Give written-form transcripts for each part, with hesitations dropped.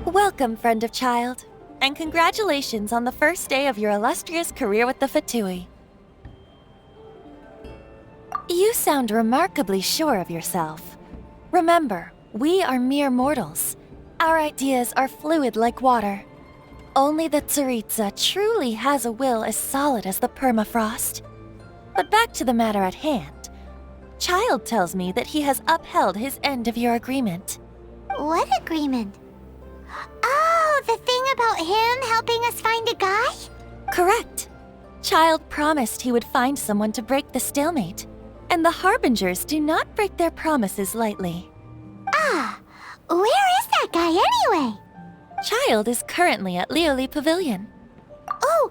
Welcome, friend of child, and congratulations on the first day of your illustrious career with the Fatui. You sound remarkably sure of yourself. Remember, we are mere mortals. Our ideas are fluid like water. Only the Tsaritsa truly has a will as solid as the permafrost. But back to the matter at hand. Child tells me that he has upheld his end of your agreement. What agreement? Oh, the thing about him helping us find a guy? Correct. Child promised he would find someone to break the stalemate. And the Harbingers do not break their promises lightly. Ah, where is that guy anyway? Child is currently at Lioli Pavilion. Oh,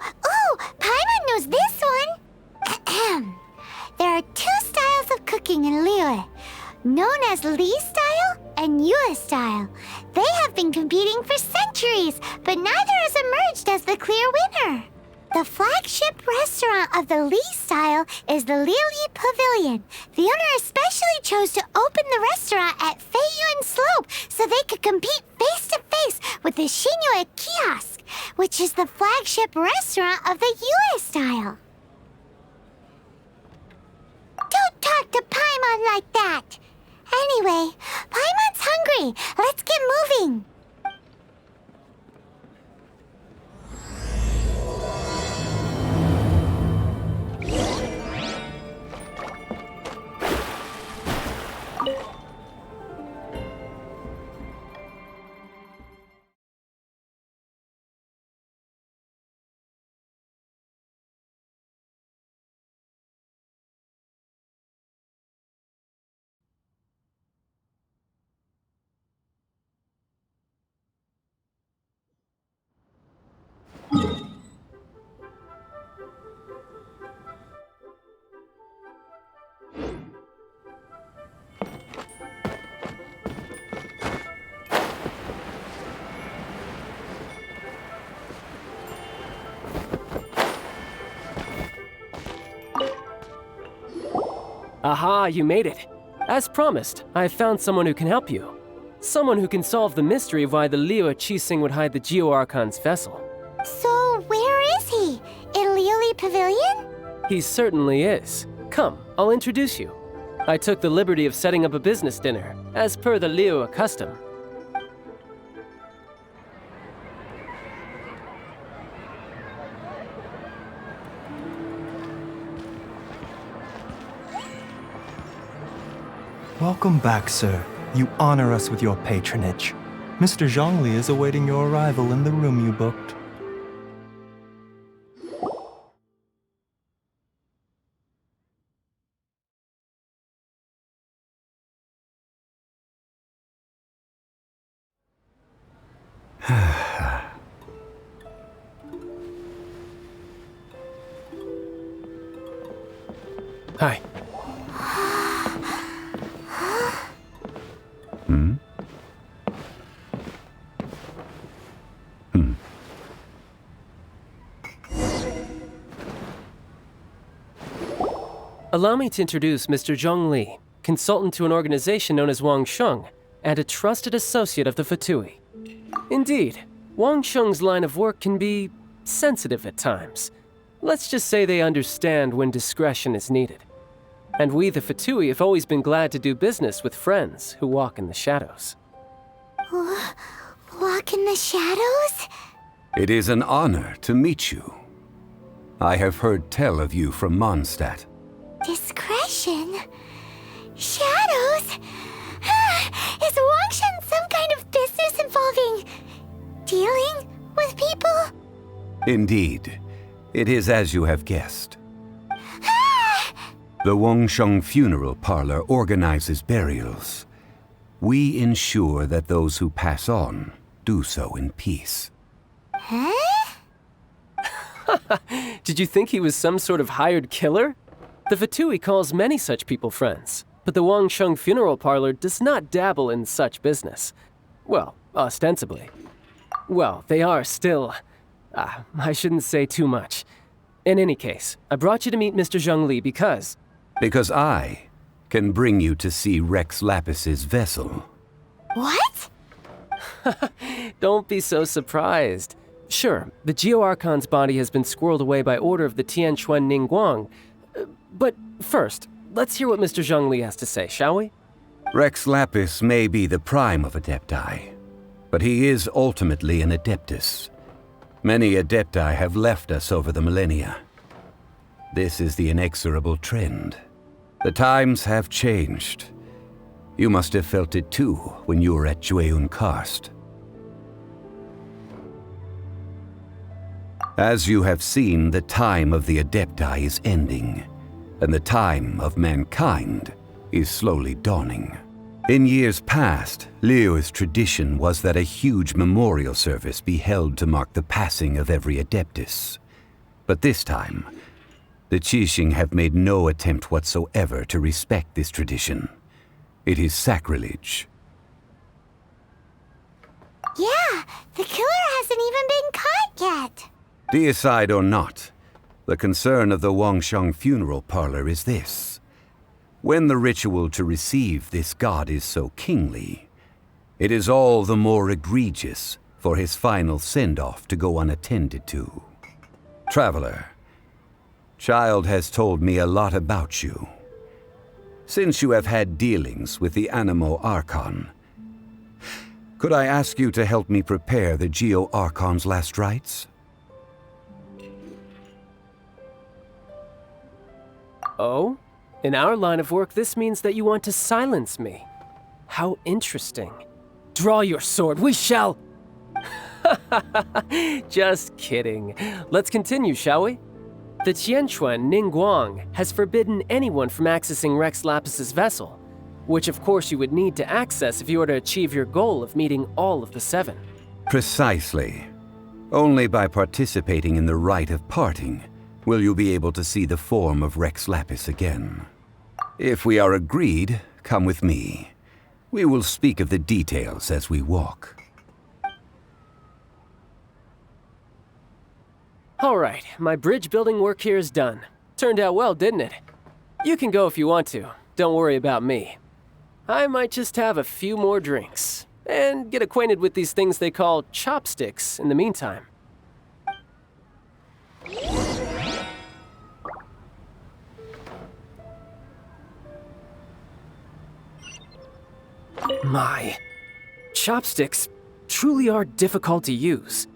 Paimon knows this one. There are two styles of cooking in Liyue, known as Li style and Yue style. They have been competing for centuries, but neither has emerged as the clear winner. The flagship restaurant of the Li style is the Lioli Pavilion. The owner especially chose to open the restaurant at Feiyuan Slope so they could compete face-to-face with the Shinyue Kiosk, which is the flagship restaurant of the Yue style. Don't talk to Paimon like that! Anyway, Paimon's hungry. Let's get moving. Aha, you made it. As promised, I have found someone who can help you. Someone who can solve the mystery of why the Liyue Qixing would hide the Geo-Archon's vessel. So, where is he? In Lioli Pavilion? He certainly is. Come, I'll introduce you. I took the liberty of setting up a business dinner, as per the Liyue custom. Welcome back, sir. You honor us with your patronage. Mr. Zhongli is awaiting your arrival in the room you booked. Hi. Allow me to introduce Mr. Zhong Li, consultant to an organization known as Wang Sheng, and a trusted associate of the Fatui. Indeed, Wang Sheng's line of work can be sensitive at times. Let's just say they understand when discretion is needed. And we, the Fatui, have always been glad to do business with friends who walk in the shadows. Walk in the shadows? It is an honor to meet you. I have heard tell of you from Mondstadt. Discretion? Shadows? Is Wangshan some kind of business involving dealing with people? Indeed. It is as you have guessed. The Wangsheng Funeral Parlor organizes burials. We ensure that those who pass on do so in peace. Huh? Did you think he was some sort of hired killer? The Fatui calls many such people friends, but the Wangsheng Funeral Parlor does not dabble in such business. Well, ostensibly. Well, they are still... I shouldn't say too much. In any case, I brought you to meet Mr. Zhong Li because... Because I can bring you to see Rex Lapis's vessel. What? Don't be so surprised. Sure, the Geo-Archon's body has been squirreled away by order of the Tianquan Ningguang. But first, let's hear what Mr. Zhongli has to say, shall we? Rex Lapis may be the prime of Adepti, but he is ultimately an Adeptus. Many Adepti have left us over the millennia. This is the inexorable trend. The times have changed. You must have felt it too when you were at Jueyun Karst. As you have seen, the time of the Adepti is ending, and the time of mankind is slowly dawning. In years past, Liyue's tradition was that a huge memorial service be held to mark the passing of every Adeptus. But this time, the Qixing have made no attempt whatsoever to respect this tradition. It is sacrilege. Yeah, the killer hasn't even been caught yet. Deicide or not, the concern of the Wangsheng funeral parlor is this. When the ritual to receive this god is so kingly, it is all the more egregious for his final send-off to go unattended to. Traveler, Child has told me a lot about you. Since you have had dealings with the Animo Archon, could I ask you to help me prepare the Geo-Archon's last rites? Oh? In our line of work, this means that you want to silence me. How interesting. Draw your sword, we shall... Just kidding. Let's continue, shall we? The Tianquan Ningguang has forbidden anyone from accessing Rex Lapis's vessel, which of course you would need to access if you were to achieve your goal of meeting all of the 7. Precisely. Only by participating in the rite of parting will you be able to see the form of Rex Lapis again. If we are agreed, come with me. We will speak of the details as we walk. All right, my bridge building work here is done. Turned out well, didn't it? You can go if you want to. Don't worry about me. I might just have a few more drinks and get acquainted with these things they call chopsticks in the meantime. My, chopsticks truly are difficult to use.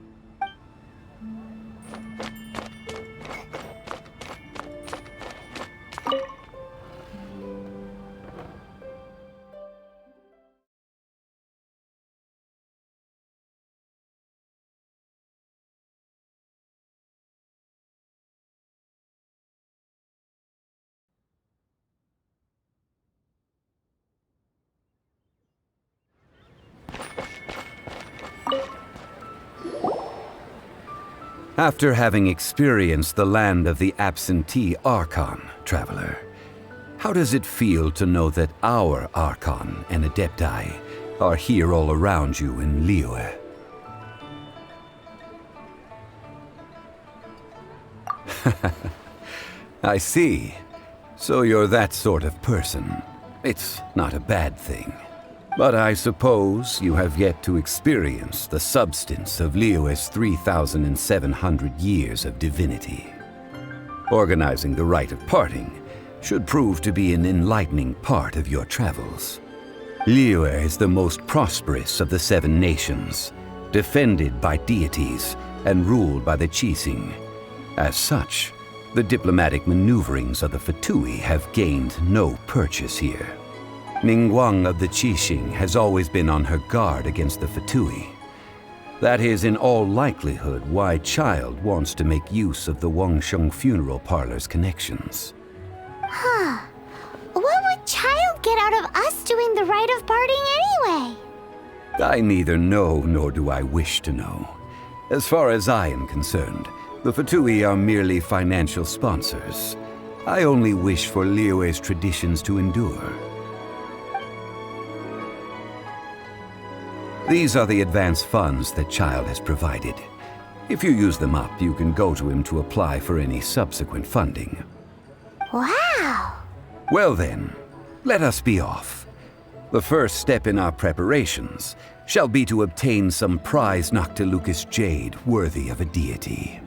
After having experienced the land of the absentee Archon, Traveler, how does it feel to know that our Archon and Adepti are here all around you in Liyue? I see. So you're that sort of person. It's not a bad thing. But I suppose you have yet to experience the substance of Liyue's 3,700 years of divinity. Organizing the rite of parting should prove to be an enlightening part of your travels. Liyue is the most prosperous of the 7 nations, defended by deities and ruled by the Qixing. As such, the diplomatic maneuverings of the Fatui have gained no purchase here. Ningguang of the Qixing has always been on her guard against the Fatui. That is in all likelihood why Child wants to make use of the Wangsheng funeral parlor's connections. Huh. What would Child get out of us doing the rite of parting anyway? I neither know nor do I wish to know. As far as I am concerned, the Fatui are merely financial sponsors. I only wish for Liyue's traditions to endure. These are the advance funds that Child has provided. If you use them up, you can go to him to apply for any subsequent funding. Wow! Well then, let us be off. The first step in our preparations shall be to obtain some prize Noctilucous jade worthy of a deity.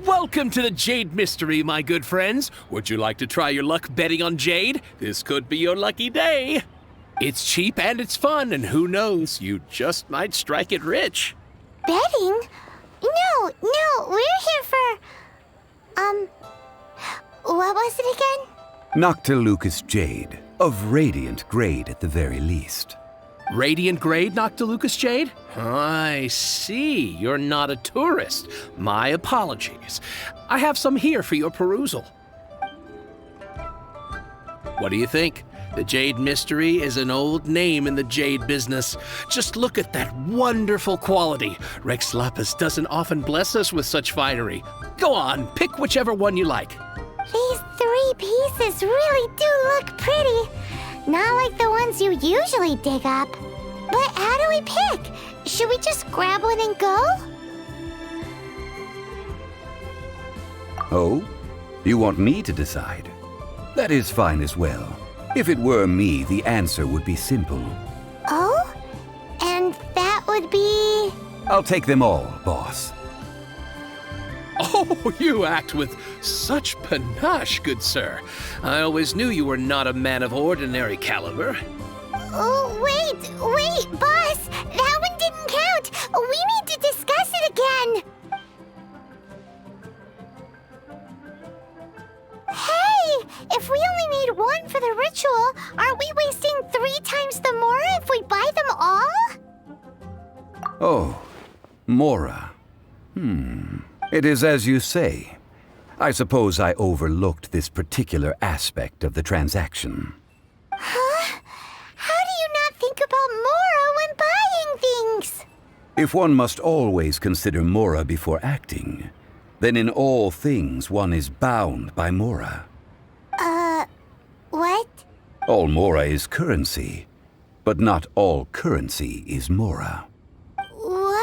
Welcome to the Jade Mystery, my good friends. Would you like to try your luck betting on Jade? This could be your lucky day. It's cheap and it's fun, and who knows, you just might strike it rich. Betting? No, we're here for... what was it again? Noctilucous jade, of radiant grade at the very least. Radiant grade, Noctilucous Jade? I see. You're not a tourist. My apologies. I have some here for your perusal. What do you think? The Jade Mystery is an old name in the jade business. Just look at that wonderful quality. Rex Lapis doesn't often bless us with such finery. Go on, pick whichever one you like. These 3 pieces really do look pretty. Not like the ones you usually dig up. But how do we pick? Should we just grab one and go? Oh? You want me to decide? That is fine as well. If it were me, the answer would be simple. Oh? And that would be... I'll take them all, boss. Oh, you act with such panache, good sir. I always knew you were not a man of ordinary caliber. Oh, wait, boss! That one didn't count! We need to discuss it again! Hey! If we only need one for the ritual, aren't we wasting 3 times the Mora if we buy them all? Oh, Mora. It is as you say. I suppose I overlooked this particular aspect of the transaction. Huh? How do you not think about Mora when buying things? If one must always consider Mora before acting, then in all things one is bound by Mora. What? All Mora is currency, but not all currency is Mora. What?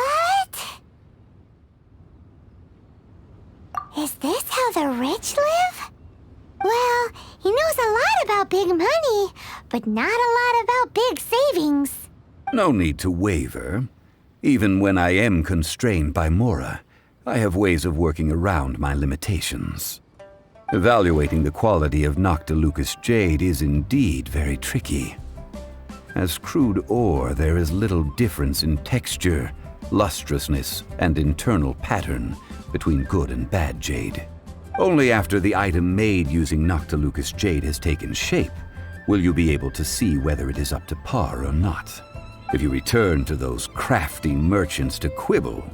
Is this how the rich live? Well, he knows a lot about big money, but not a lot about big savings. No need to waver. Even when I am constrained by Mora, I have ways of working around my limitations. Evaluating the quality of Noctilucous jade is indeed very tricky. As crude ore, there is little difference in texture, lustrousness, and internal pattern between good and bad jade. Only after the item made using Noctilucous jade has taken shape will you be able to see whether it is up to par or not. If you return to those crafty merchants to quibble,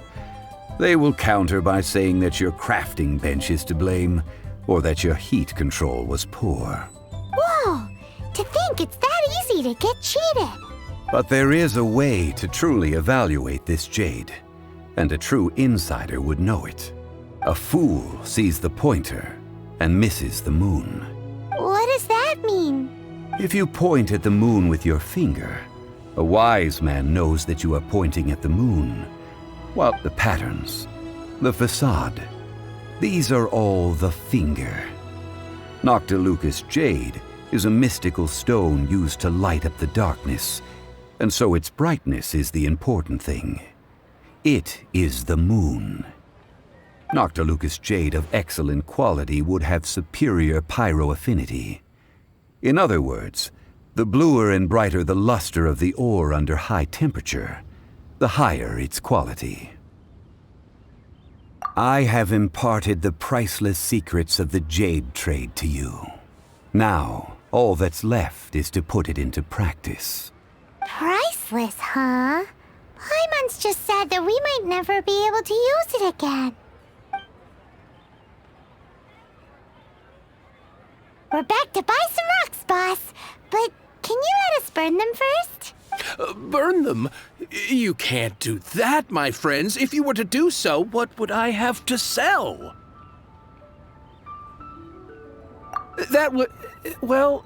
they will counter by saying that your crafting bench is to blame, or that your heat control was poor. Whoa! To think it's that easy to get cheated. But there is a way to truly evaluate this jade, and a true insider would know it. A fool sees the pointer and misses the moon. What does that mean? If you point at the moon with your finger, a wise man knows that you are pointing at the moon, while the patterns, the facade, these are all the finger. Noctilucous jade is a mystical stone used to light up the darkness, and so its brightness is the important thing. It is the moon. Noctilucous jade of excellent quality would have superior pyroaffinity. In other words, the bluer and brighter the luster of the ore under high temperature, the higher its quality. I have imparted the priceless secrets of the jade trade to you. Now, all that's left is to put it into practice. Priceless, huh? Paimon's just said that we might never be able to use it again. We're back to buy some rocks, boss. But can you let us burn them first? Burn them? You can't do that, my friends. If you were to do so, what would I have to sell? That would... well...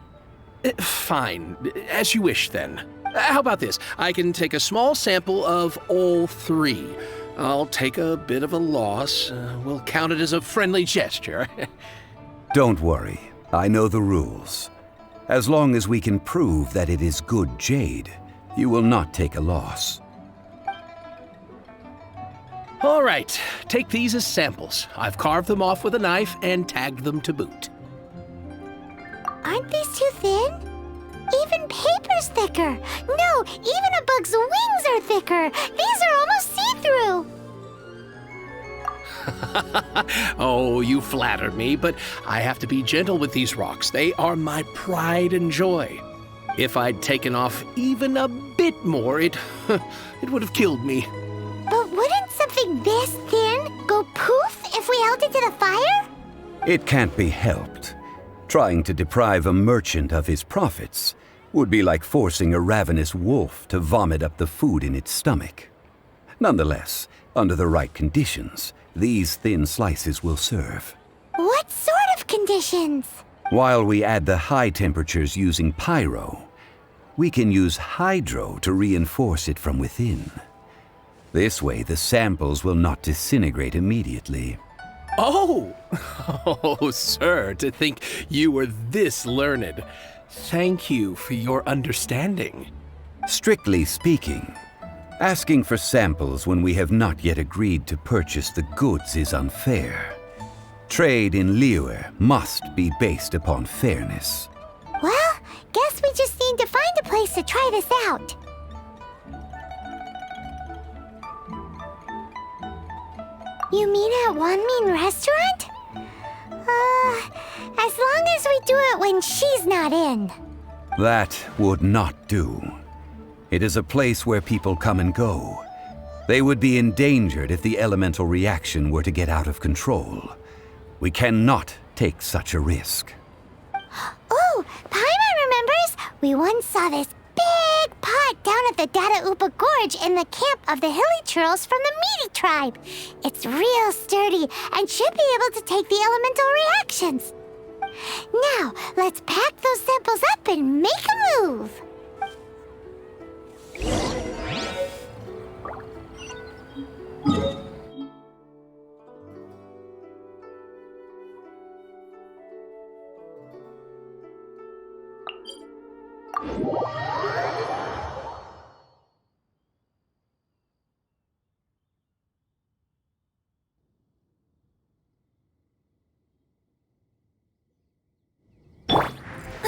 fine. As you wish, then. How about this? I can take a small sample of all three. I'll take a bit of a loss. We'll count it as a friendly gesture. Don't worry. I know the rules. As long as we can prove that it is good jade, you will not take a loss. All right. Take these as samples. I've carved them off with a knife and tagged them to boot. Aren't these too thin? Even paper's thicker. No, even a bug's wings are thicker. These are almost see-through. Oh, you flatter me, but I have to be gentle with these rocks. They are my pride and joy. If I'd taken off even a bit more, it would have killed me. But wouldn't something this thin go poof if we held it to the fire? It can't be helped. Trying to deprive a merchant of his profits would be like forcing a ravenous wolf to vomit up the food in its stomach. Nonetheless, under the right conditions, these thin slices will serve. What sort of conditions? While we add the high temperatures using pyro, we can use hydro to reinforce it from within. This way, the samples will not disintegrate immediately. Oh! Oh, sir, to think you were this learned. Thank you for your understanding. Strictly speaking, asking for samples when we have not yet agreed to purchase the goods is unfair. Trade in Liyue must be based upon fairness. Well, guess we just need to find a place to try this out. You mean at Wanmin Restaurant? As long as we do it when she's not in. That would not do. It is a place where people come and go. They would be endangered if the elemental reaction were to get out of control. We cannot take such a risk. Oh, Paimon remembers we once saw this big pot down at the Dada Upa Gorge in the camp of the Hilly Churls from the Meaty tribe. It's real sturdy and should be able to take the elemental reactions. Now, let's pack those samples up and make a move.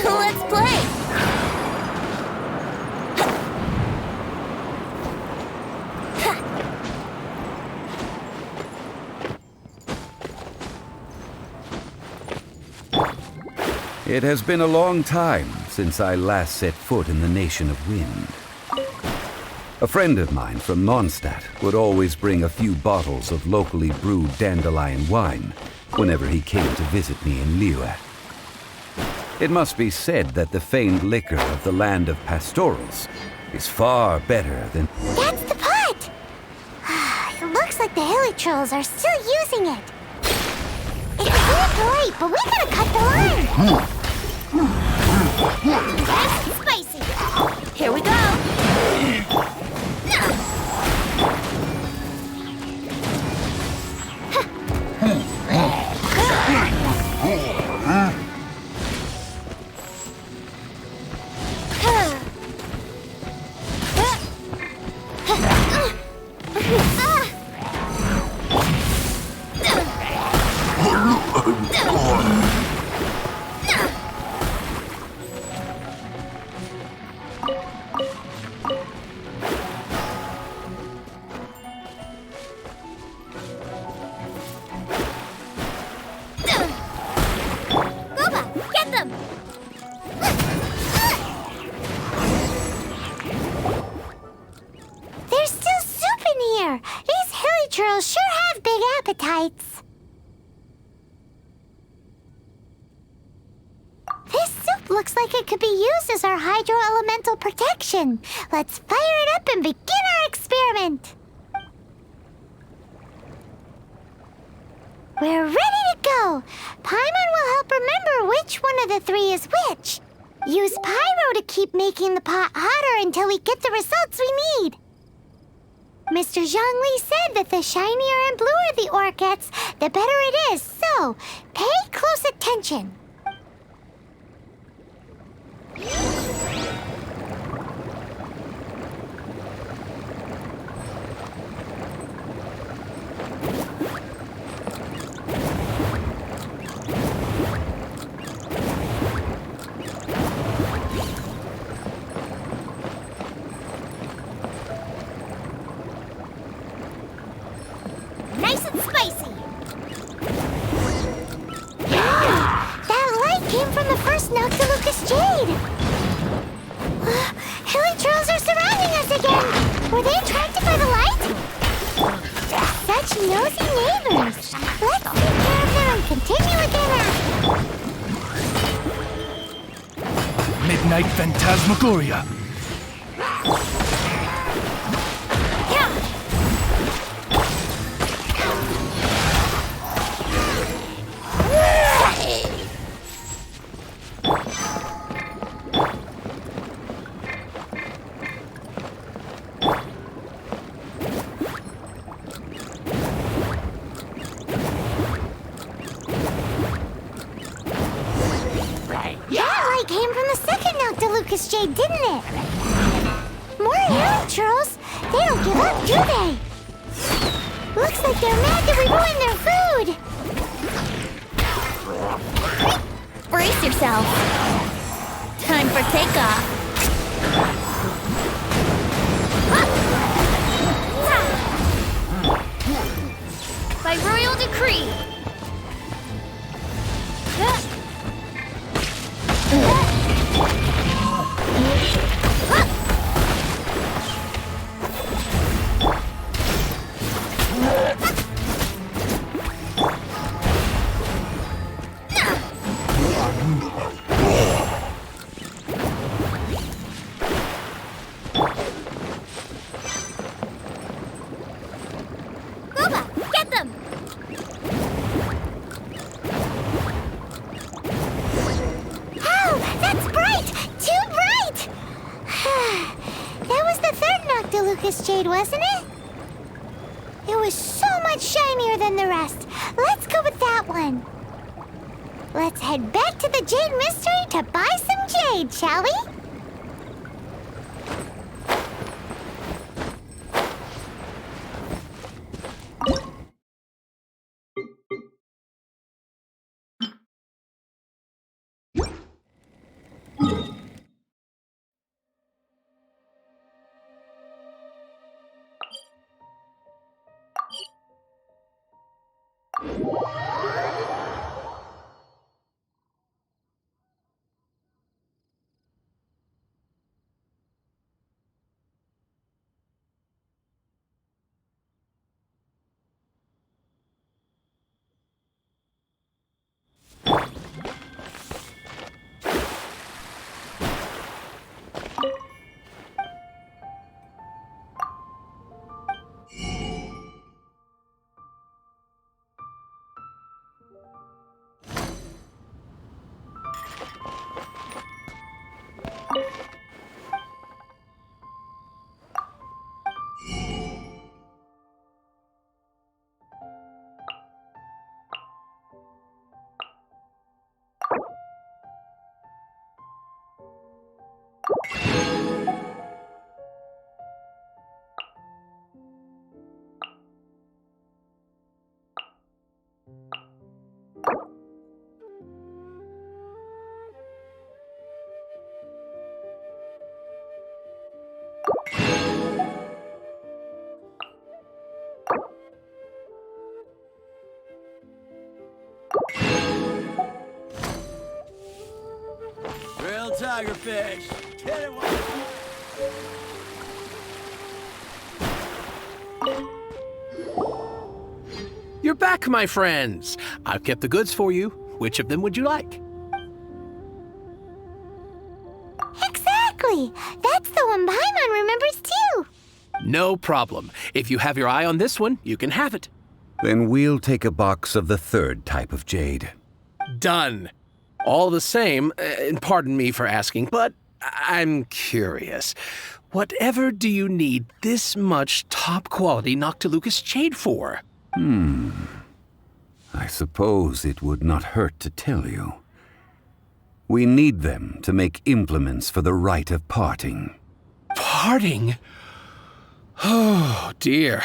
Let's play! It has been a long time since I last set foot in the Nation of Wind. A friend of mine from Mondstadt would always bring a few bottles of locally brewed dandelion wine whenever he came to visit me in Liyue. It must be said that the famed liquor of the land of pastorals is far better than... That's the pot! It looks like the Hilly Trolls are still using it. It's very polite, but we gotta cut the line. That's spicy. Here we go! Looks like it could be used as our hydro-elemental protection. Let's fire it up and begin our experiment. We're ready to go. Paimon will help remember which one of the three is which. Use pyro to keep making the pot hotter until we get the results we need. Mr. Zhongli said that the shinier and bluer the ore gets, the better it is, so pay close attention. Nice and spicy. That light came from the first Noctilucous Jade. Hilly trolls are surrounding us again. Were they attracted by the light? Such nosy neighbors. Let's take care of them and continue again. Midnight Phantasmagoria. Came from the second Noctilucous Jade, didn't it? More arrow trolls. They don't give up, do they? Looks like they're mad that we ruined their food. Brace yourself. Time for takeoff. By royal decree. Get them! Oh, that's bright! Too bright! That was the third Noctilucous Jade, wasn't it? It was so much shinier than the rest. Let's go with that one. Let's head back to the Jade Mystery to buy some jade, shall we? Real tigerfish. Get it. You're back, my friends. I've kept the goods for you. Which of them would you like? Hey, that's the one Paimon remembers too. No problem. If you have your eye on this one, you can have it. Then we'll take a box of the third type of jade. Done. All the same, and pardon me for asking, but I'm curious. Whatever do you need this much top-quality Noctilucous jade for? I suppose it would not hurt to tell you. We need them to make implements for the rite of parting. Parting? Oh, dear.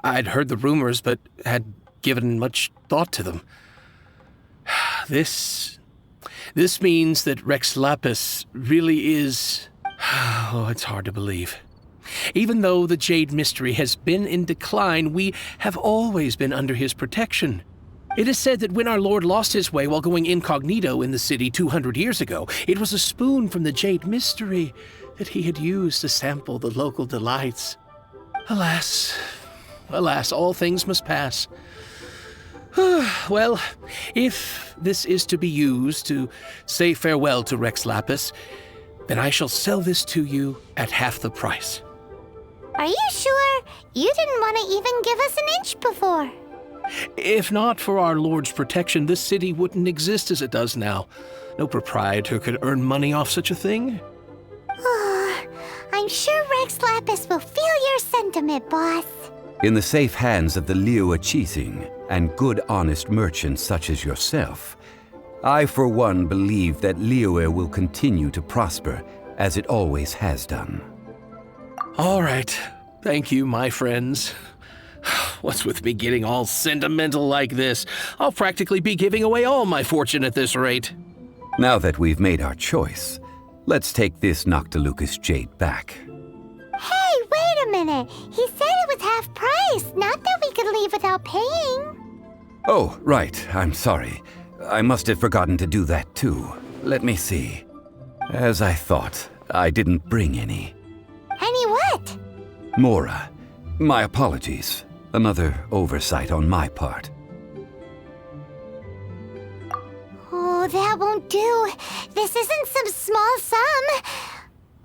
I'd heard the rumors, but had given much thought to them. This means that Rex Lapis really is... Oh, it's hard to believe. Even though the Jade Mystery has been in decline, we have always been under his protection. It is said that when our Lord lost his way while going incognito in the city 200 years ago, it was a spoon from the Jade Mystery that he had used to sample the local delights. Alas, all things must pass. Well, if this is to be used to say farewell to Rex Lapis, then I shall sell this to you at half the price. Are you sure? You didn't want to even give us an inch before. If not for our Lord's protection, this city wouldn't exist as it does now. No proprietor could earn money off such a thing. I'm sure Rex Lapis will feel your sentiment, boss. In the safe hands of the Liyue Qixing and good honest merchants such as yourself, I for one believe that Liyue will continue to prosper as it always has done. All right. Thank you, my friends. What's with me getting all sentimental like this? I'll practically be giving away all my fortune at this rate. Now that we've made our choice, let's take this Noctilucous jade back. Hey, wait a minute. He said it was half price, not that we could leave without paying. Oh, right. I'm sorry. I must have forgotten to do that too. Let me see. As I thought, I didn't bring any. Any what? Mora, my apologies. Another oversight on my part. Oh, that won't do. This isn't some small sum.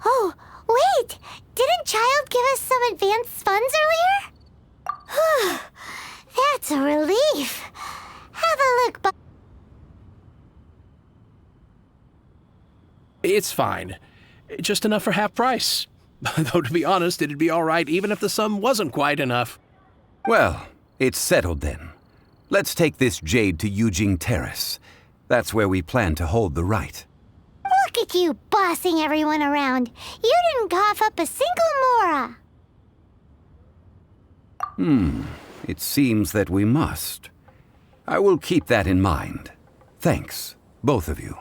Oh, wait. Didn't Child give us some advanced funds earlier? That's a relief. Have a look, It's fine. Just enough for half price. Though, to be honest, it'd be all right even if the sum wasn't quite enough. Well, it's settled then. Let's take this jade to Yujing Terrace. That's where we plan to hold the rite. Look at you bossing everyone around. You didn't cough up a single Mora. It seems that we must. I will keep that in mind. Thanks, both of you.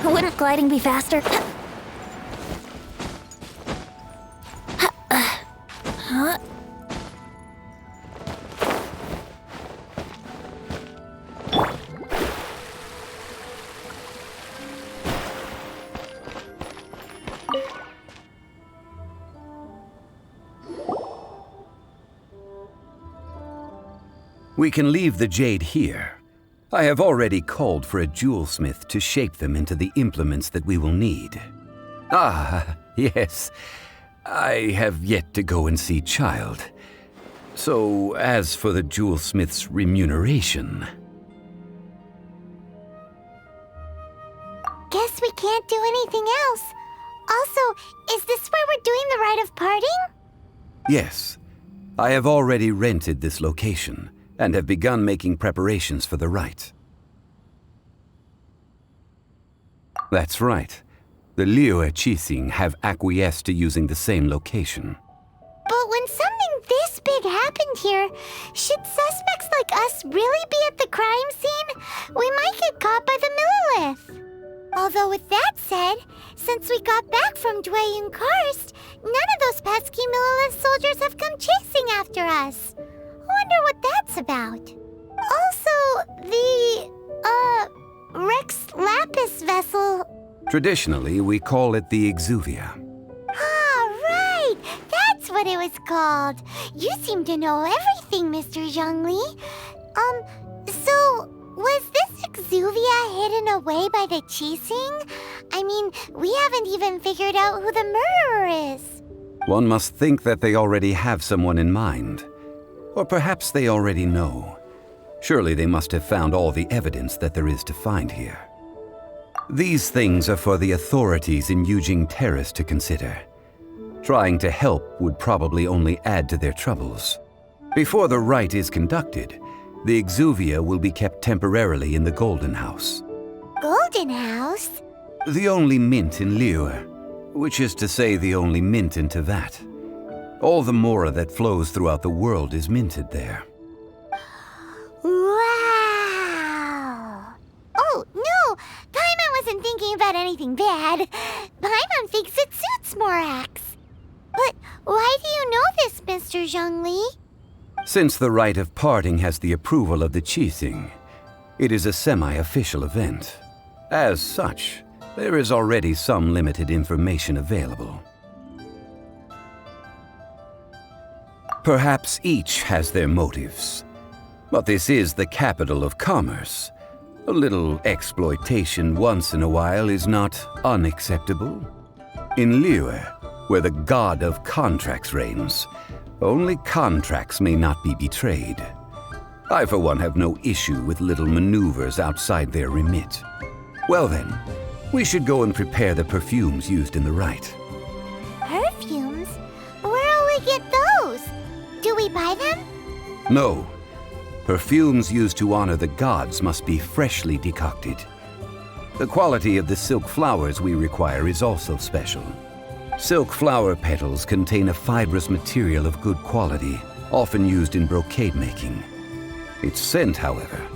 Wouldn't gliding be faster? We can leave the jade here. I have already called for a jewelsmith to shape them into the implements that we will need. Ah, yes. I have yet to go and see Child. So, as for the jewelsmith's remuneration... Guess we can't do anything else. Also, is this where we're doing the rite of parting? Yes. I have already rented this location and have begun making preparations for the rite. That's right. The Liyue Qixing have acquiesced to using the same location. But when something big happened here. Should suspects like us really be at the crime scene? We might get caught by the Millilith. Although with that said, since we got back from Dwayne Karst, none of those pesky Millilith soldiers have come chasing after us. Wonder what that's about. Also, the, Rex Lapis vessel. Traditionally, we call it the Exuvia. Ah, right! That's what it was called. You seem to know everything, Mr. Zhongli. So, was this Exuvia hidden away by the Qixing? I mean, we haven't even figured out who the murderer is. One must think that they already have someone in mind. Or perhaps they already know. Surely they must have found all the evidence that there is to find here. These things are for the authorities in Yujing Terrace to consider. Trying to help would probably only add to their troubles. Before the rite is conducted, the Exuvia will be kept temporarily in the Golden House. Golden House? The only mint in Liyue, which is to say the only mint in Tevat. All the mora that flows throughout the world is minted there. Wow! Oh, no! Paimon wasn't thinking about anything bad. Paimon thinks it suits Morax. But why do you know this, Mr. Zhongli? Since the rite of parting has the approval of the Qixing, it is a semi-official event. As such, there is already some limited information available. Perhaps each has their motives. But this is the capital of commerce. A little exploitation once in a while is not unacceptable. In Liyue, where the god of contracts reigns, only contracts may not be betrayed. I, for one, have no issue with little maneuvers outside their remit. Well then, we should go and prepare the perfumes used in the rite. Perfumes? Where'll we get those? Do we buy them? No. Perfumes used to honor the gods must be freshly decocted. The quality of the silk flowers we require is also special. Silk flower petals contain a fibrous material of good quality, often used in brocade making. Its scent, however,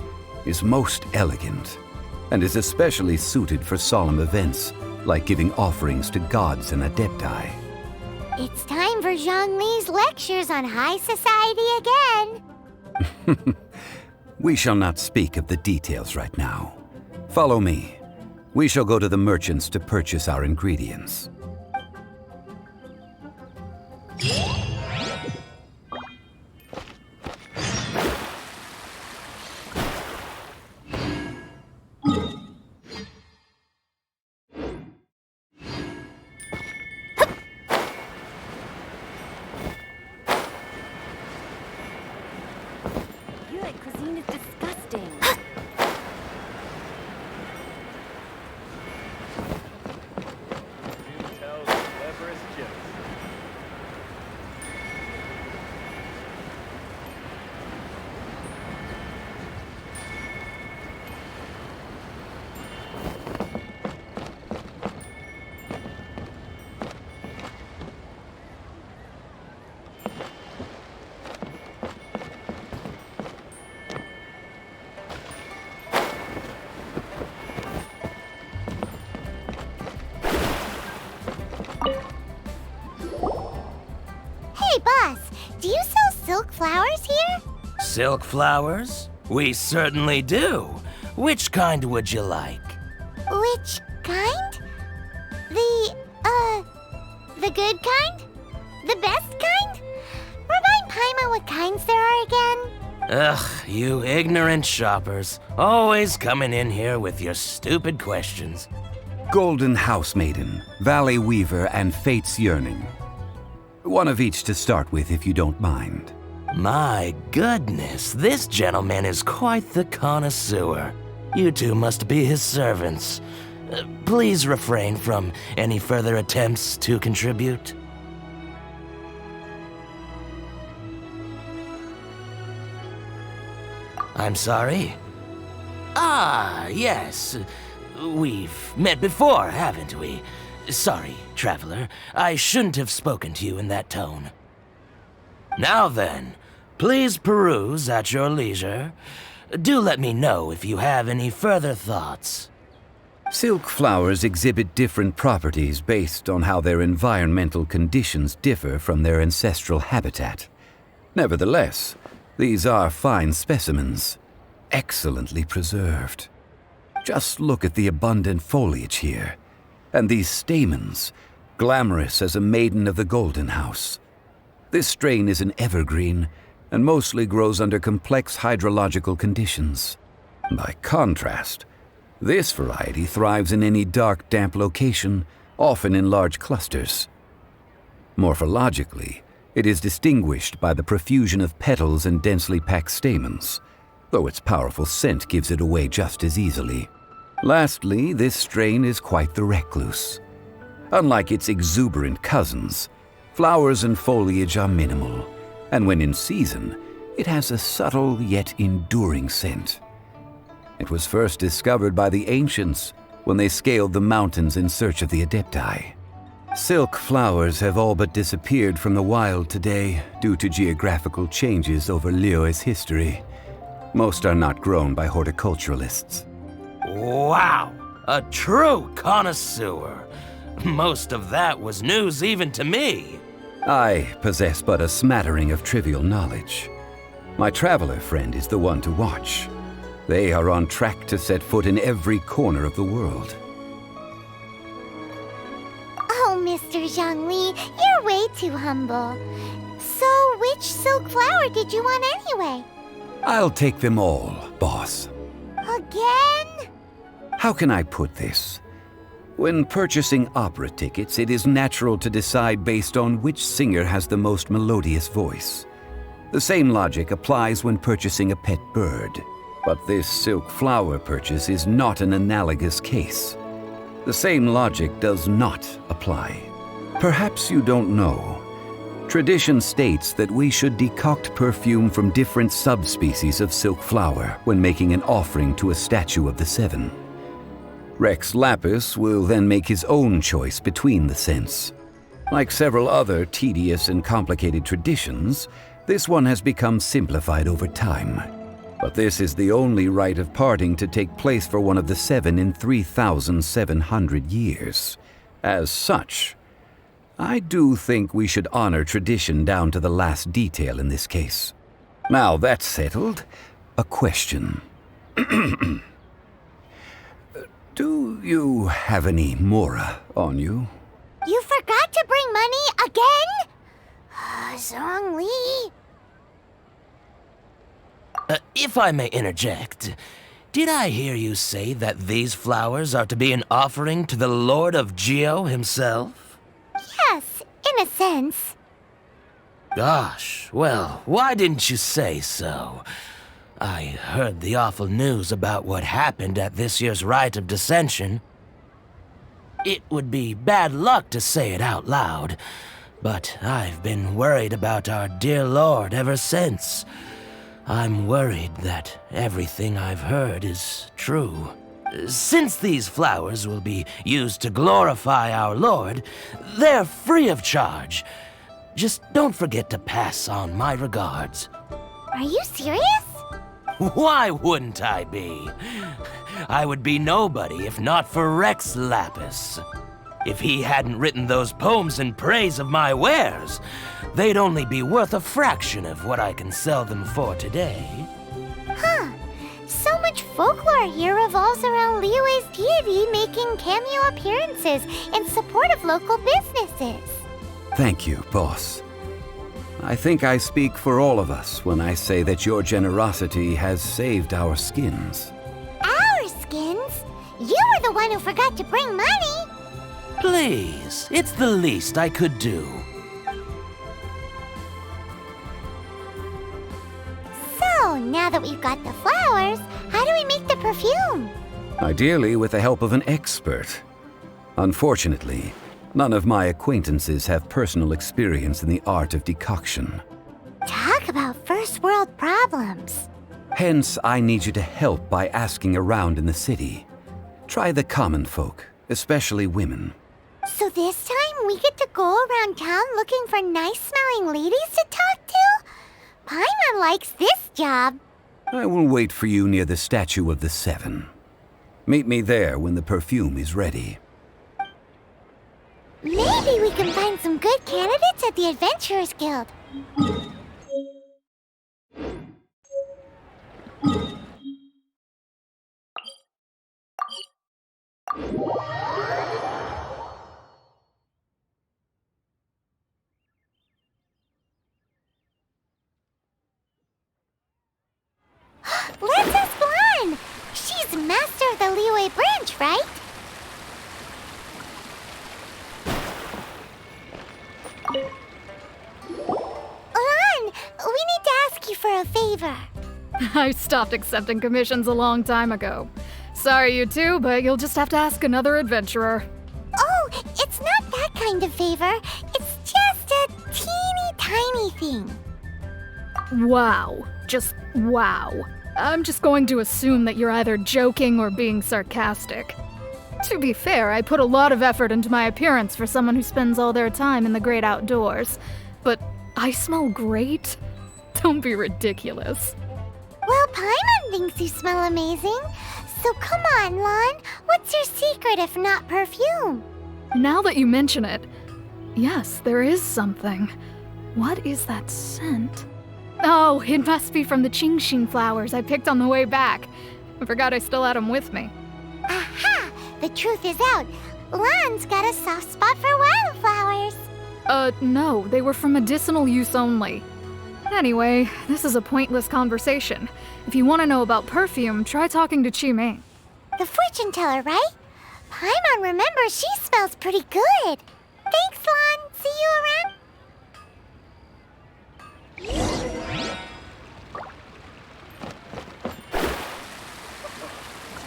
is most elegant, and is especially suited for solemn events, like giving offerings to gods and adepti. It's time for Zhongli's lectures on high society again. We shall not speak of the details right now. Follow me. We shall go to the merchants to purchase our ingredients. Cuisine is disgusting. Hey, boss, do you sell silk flowers here? Silk flowers? We certainly do. Which kind would you like? Which kind? The good kind? The best kind? Remind Paimon what kinds there are again. Ugh, you ignorant shoppers. Always coming in here with your stupid questions. Golden Housemaiden, Valley Weaver, and Fate's Yearning. One of each to start with, if you don't mind. My goodness, this gentleman is quite the connoisseur. You two must be his servants. Please refrain from any further attempts to contribute. I'm sorry? Ah, yes. We've met before, haven't we? Sorry, traveler. I shouldn't have spoken to you in that tone. Now then, please peruse at your leisure. Do let me know if you have any further thoughts. Silk flowers exhibit different properties based on how their environmental conditions differ from their ancestral habitat. Nevertheless, these are fine specimens, excellently preserved. Just look at the abundant foliage here, and these stamens, glamorous as a maiden of the Golden House. This strain is an evergreen, and mostly grows under complex hydrological conditions. By contrast, this variety thrives in any dark, damp location, often in large clusters. Morphologically, it is distinguished by the profusion of petals and densely packed stamens, though its powerful scent gives it away just as easily. Lastly, this strain is quite the recluse. Unlike its exuberant cousins, flowers and foliage are minimal, and when in season, it has a subtle yet enduring scent. It was first discovered by the ancients when they scaled the mountains in search of the Adepti. Silk flowers have all but disappeared from the wild today due to geographical changes over Liyue's history. Most are not grown by horticulturalists. Wow! A true connoisseur. Most of that was news even to me. I possess but a smattering of trivial knowledge. My traveler friend is the one to watch. They are on track to set foot in every corner of the world. Oh, Mr. Zhongli, you're way too humble. So, which silk flower did you want anyway? I'll take them all, boss. Again? How can I put this? When purchasing opera tickets, it is natural to decide based on which singer has the most melodious voice. The same logic applies when purchasing a pet bird. But this silk flower purchase is not an analogous case. The same logic does not apply. Perhaps you don't know. Tradition states that we should decoct perfume from different subspecies of silk flower when making an offering to a statue of the Seven. Rex Lapis will then make his own choice between the scents. Like several other tedious and complicated traditions, this one has become simplified over time. But this is the only rite of parting to take place for one of the Seven in 3,700 years. As such, I do think we should honor tradition down to the last detail in this case. Now that's settled, a question. Do you have any mora on you? You forgot to bring money again? Zhongli. If I may interject, did I hear you say that these flowers are to be an offering to the Lord of Geo himself? Yes, in a sense. Gosh, well, why didn't you say so? I heard the awful news about what happened at this year's Rite of Dissension. It would be bad luck to say it out loud, but I've been worried about our dear Lord ever since. I'm worried that everything I've heard is true. Since these flowers will be used to glorify our Lord, they're free of charge. Just don't forget to pass on my regards. Are you serious? Why wouldn't I be? I would be nobody if not for Rex Lapis. If he hadn't written those poems in praise of my wares, they'd only be worth a fraction of what I can sell them for today. Huh. So much folklore here revolves around Liyue's deity making cameo appearances in support of local businesses. Thank you, boss. I think I speak for all of us when I say that your generosity has saved our skins. Our skins? You were the one who forgot to bring money. Please, it's the least I could do. So, now that we've got the flowers, how do we make the perfume? Ideally with the help of an expert. Unfortunately, none of my acquaintances have personal experience in the art of decoction. Talk about first world problems. Hence, I need you to help by asking around in the city. Try the common folk, especially women. So this time we get to go around town looking for nice-smelling ladies to talk to? Paimon likes this job. I will wait for you near the Statue of the Seven. Meet me there when the perfume is ready. Maybe we can find some good candidates at the Adventurers Guild. Let's ask Lan! She's master of the Liyue branch, right? Lan, we need to ask you for a favor. I stopped accepting commissions a long time ago. Sorry, you two, but you'll just have to ask another adventurer. Oh, it's not that kind of favor. It's just a teeny tiny thing. Wow. Just wow. I'm just going to assume that you're either joking or being sarcastic. To be fair, I put a lot of effort into my appearance for someone who spends all their time in the great outdoors. But I smell great? Don't be ridiculous. Well, Paimon thinks you smell amazing. So come on, Lan. What's your secret if not perfume? Now that you mention it, yes, there is something. What is that scent? Oh, it must be from the Genshin flowers I picked on the way back. I forgot I still had them with me. Aha! The truth is out. Lan's got a soft spot for wildflowers. No, they were for medicinal use only. Anyway, this is a pointless conversation. If you want to know about perfume, try talking to Chi-Ming. The fortune teller, right? Paimon remembers she smells pretty good. Thanks, Lan. See you around.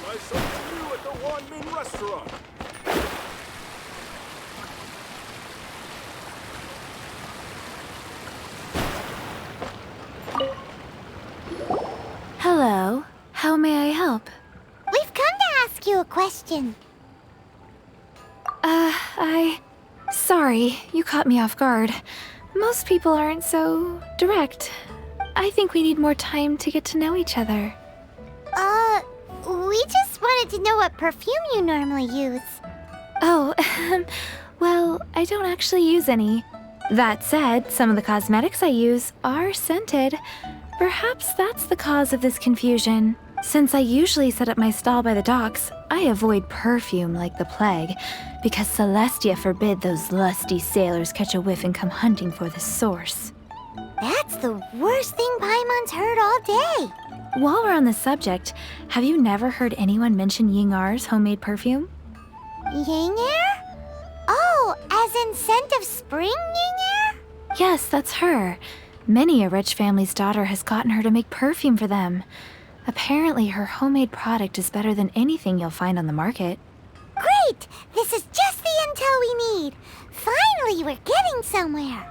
Try something new at the Wanmin restaurant. Hello. How may I help? We've come to ask you a question. Sorry, you caught me off guard. Most people aren't so direct. I think we need more time to get to know each other. We just wanted to know what perfume you normally use. Oh, well, I don't actually use any. That said, some of the cosmetics I use are scented. Perhaps that's the cause of this confusion. Since I usually set up my stall by the docks, I avoid perfume like the plague, because Celestia forbid those lusty sailors catch a whiff and come hunting for the source. That's the worst thing Paimon's heard all day. While we're on the subject, have you never heard anyone mention Ying-Ar's homemade perfume? Ying-Er? Oh, as in scent of spring Ying-Er? Yes, that's her. Many a rich family's daughter has gotten her to make perfume for them. Apparently, her homemade product is better than anything you'll find on the market. Great! This is just the intel we need. Finally, we're getting somewhere.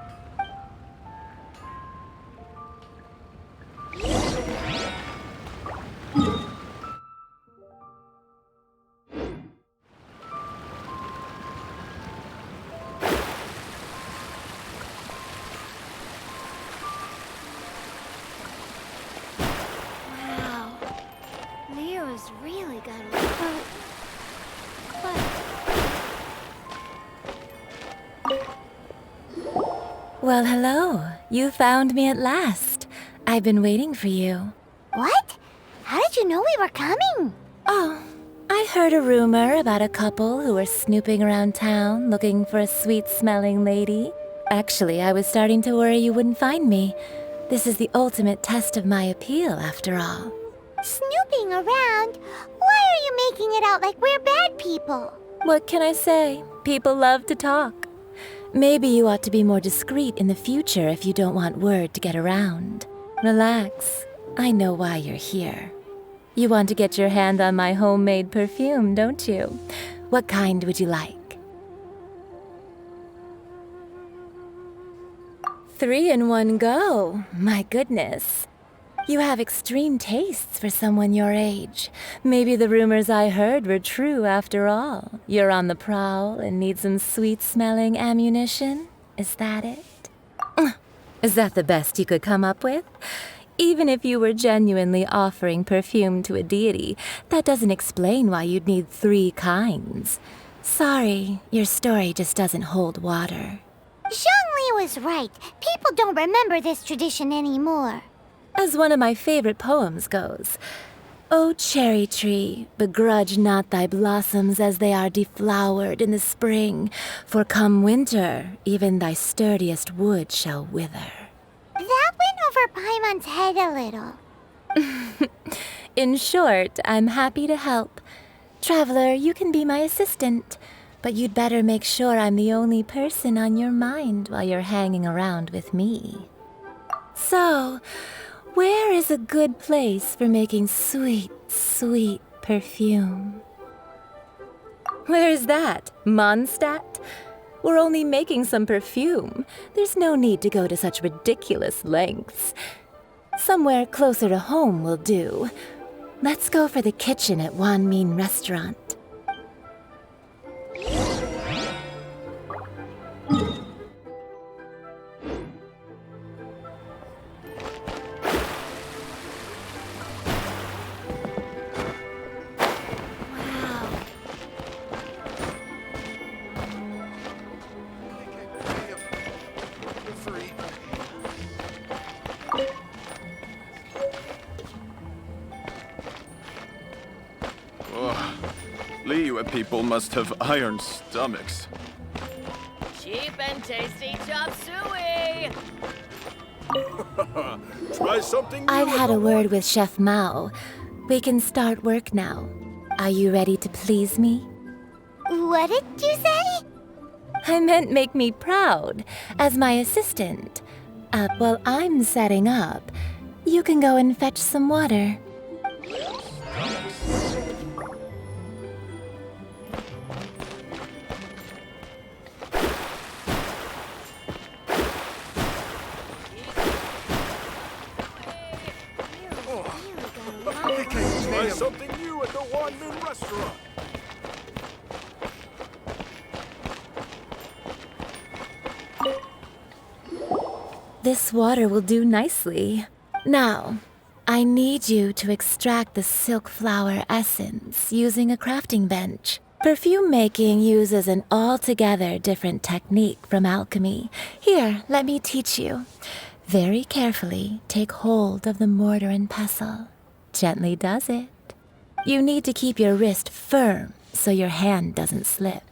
Wow. Leo's really got a lot. Well, hello. You found me at last. I've been waiting for you. What? How did you know we were coming? Oh, I heard a rumor about a couple who were snooping around town looking for a sweet-smelling lady. Actually, I was starting to worry you wouldn't find me. This is the ultimate test of my appeal, after all. Snooping around? Why are you making it out like we're bad people? What can I say? People love to talk. Maybe you ought to be more discreet in the future if you don't want word to get around. Relax. I know why you're here. You want to get your hand on my homemade perfume, don't you? What kind would you like? 3 in one go. My goodness. You have extreme tastes for someone your age. Maybe the rumors I heard were true after all. You're on the prowl and need some sweet-smelling ammunition? Is that it? Is that the best you could come up with? Even if you were genuinely offering perfume to a deity, that doesn't explain why you'd need 3 kinds. Sorry, your story just doesn't hold water. Zhongli was right. People don't remember this tradition anymore. As one of my favorite poems goes, "O cherry tree, begrudge not thy blossoms as they are deflowered in the spring, for come winter, even thy sturdiest wood shall wither." That went over Paimon's head a little. In short, I'm happy to help. Traveler, you can be my assistant, but you'd better make sure I'm the only person on your mind while you're hanging around with me. So, where is a good place for making sweet, sweet perfume? Where is that? Mondstadt? We're only making some perfume. There's no need to go to such ridiculous lengths. Somewhere closer to home will do. Let's go for the kitchen at Wan Min Restaurant. Liyue people must have iron stomachs. Cheap and tasty chop suey! Try something new. I've had a word with Chef Mao. We can start work now. Are you ready to please me? What did you say? I meant make me proud, as my assistant. While I'm setting up, you can go and fetch some water. Try something new at the Wan Min Restaurant. This water will do nicely. Now, I need you to extract the silk flower essence using a crafting bench. Perfume making uses an altogether different technique from alchemy. Here, let me teach you. Very carefully, take hold of the mortar and pestle. Gently does it. You need to keep your wrist firm so your hand doesn't slip.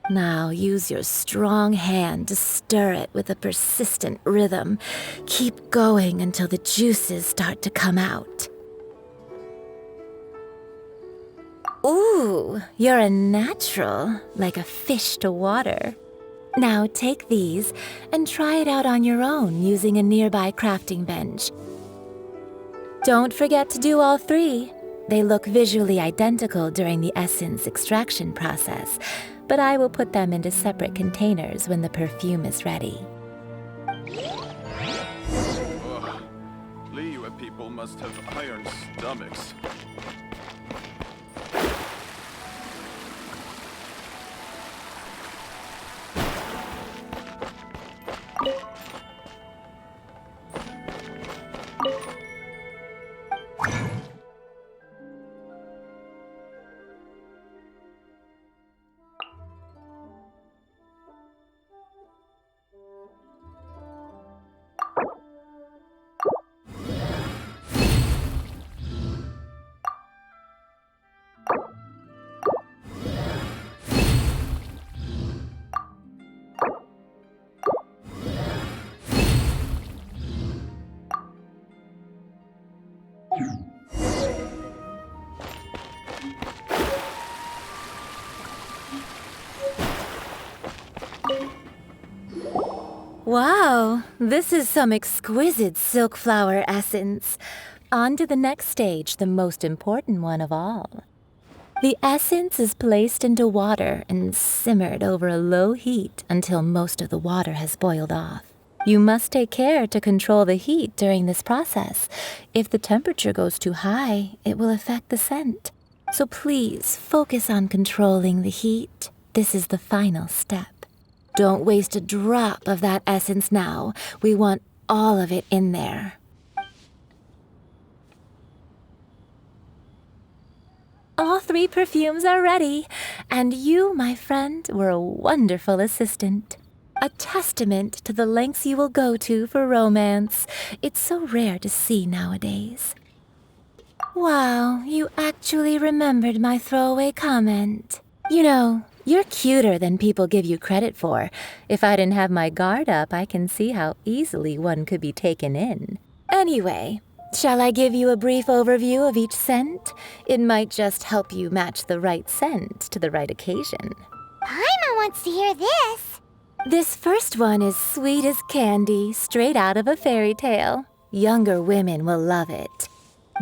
Now use your strong hand to stir it with a persistent rhythm. Keep going until the juices start to come out. Ooh, you're a natural, like a fish to water. Now take these and try it out on your own using a nearby crafting bench. Don't forget to do all 3. They look visually identical during the essence extraction process, but I will put them into separate containers when the perfume is ready. Liyue people must have iron stomachs. Wow, this is some exquisite silk flower essence. On to the next stage, the most important one of all. The essence is placed into water and simmered over a low heat until most of the water has boiled off. You must take care to control the heat during this process. If the temperature goes too high, it will affect the scent. So please focus on controlling the heat. This is the final step. Don't waste a drop of that essence now. We want all of it in there. All 3 perfumes are ready, and you, my friend, were a wonderful assistant. A testament to the lengths you will go to for romance. It's so rare to see nowadays. Wow, you actually remembered my throwaway comment. You know, you're cuter than people give you credit for. If I didn't have my guard up, I can see how easily one could be taken in. Anyway, shall I give you a brief overview of each scent? It might just help you match the right scent to the right occasion. Paimon wants to hear this. This first one is sweet as candy, straight out of a fairy tale. Younger women will love it.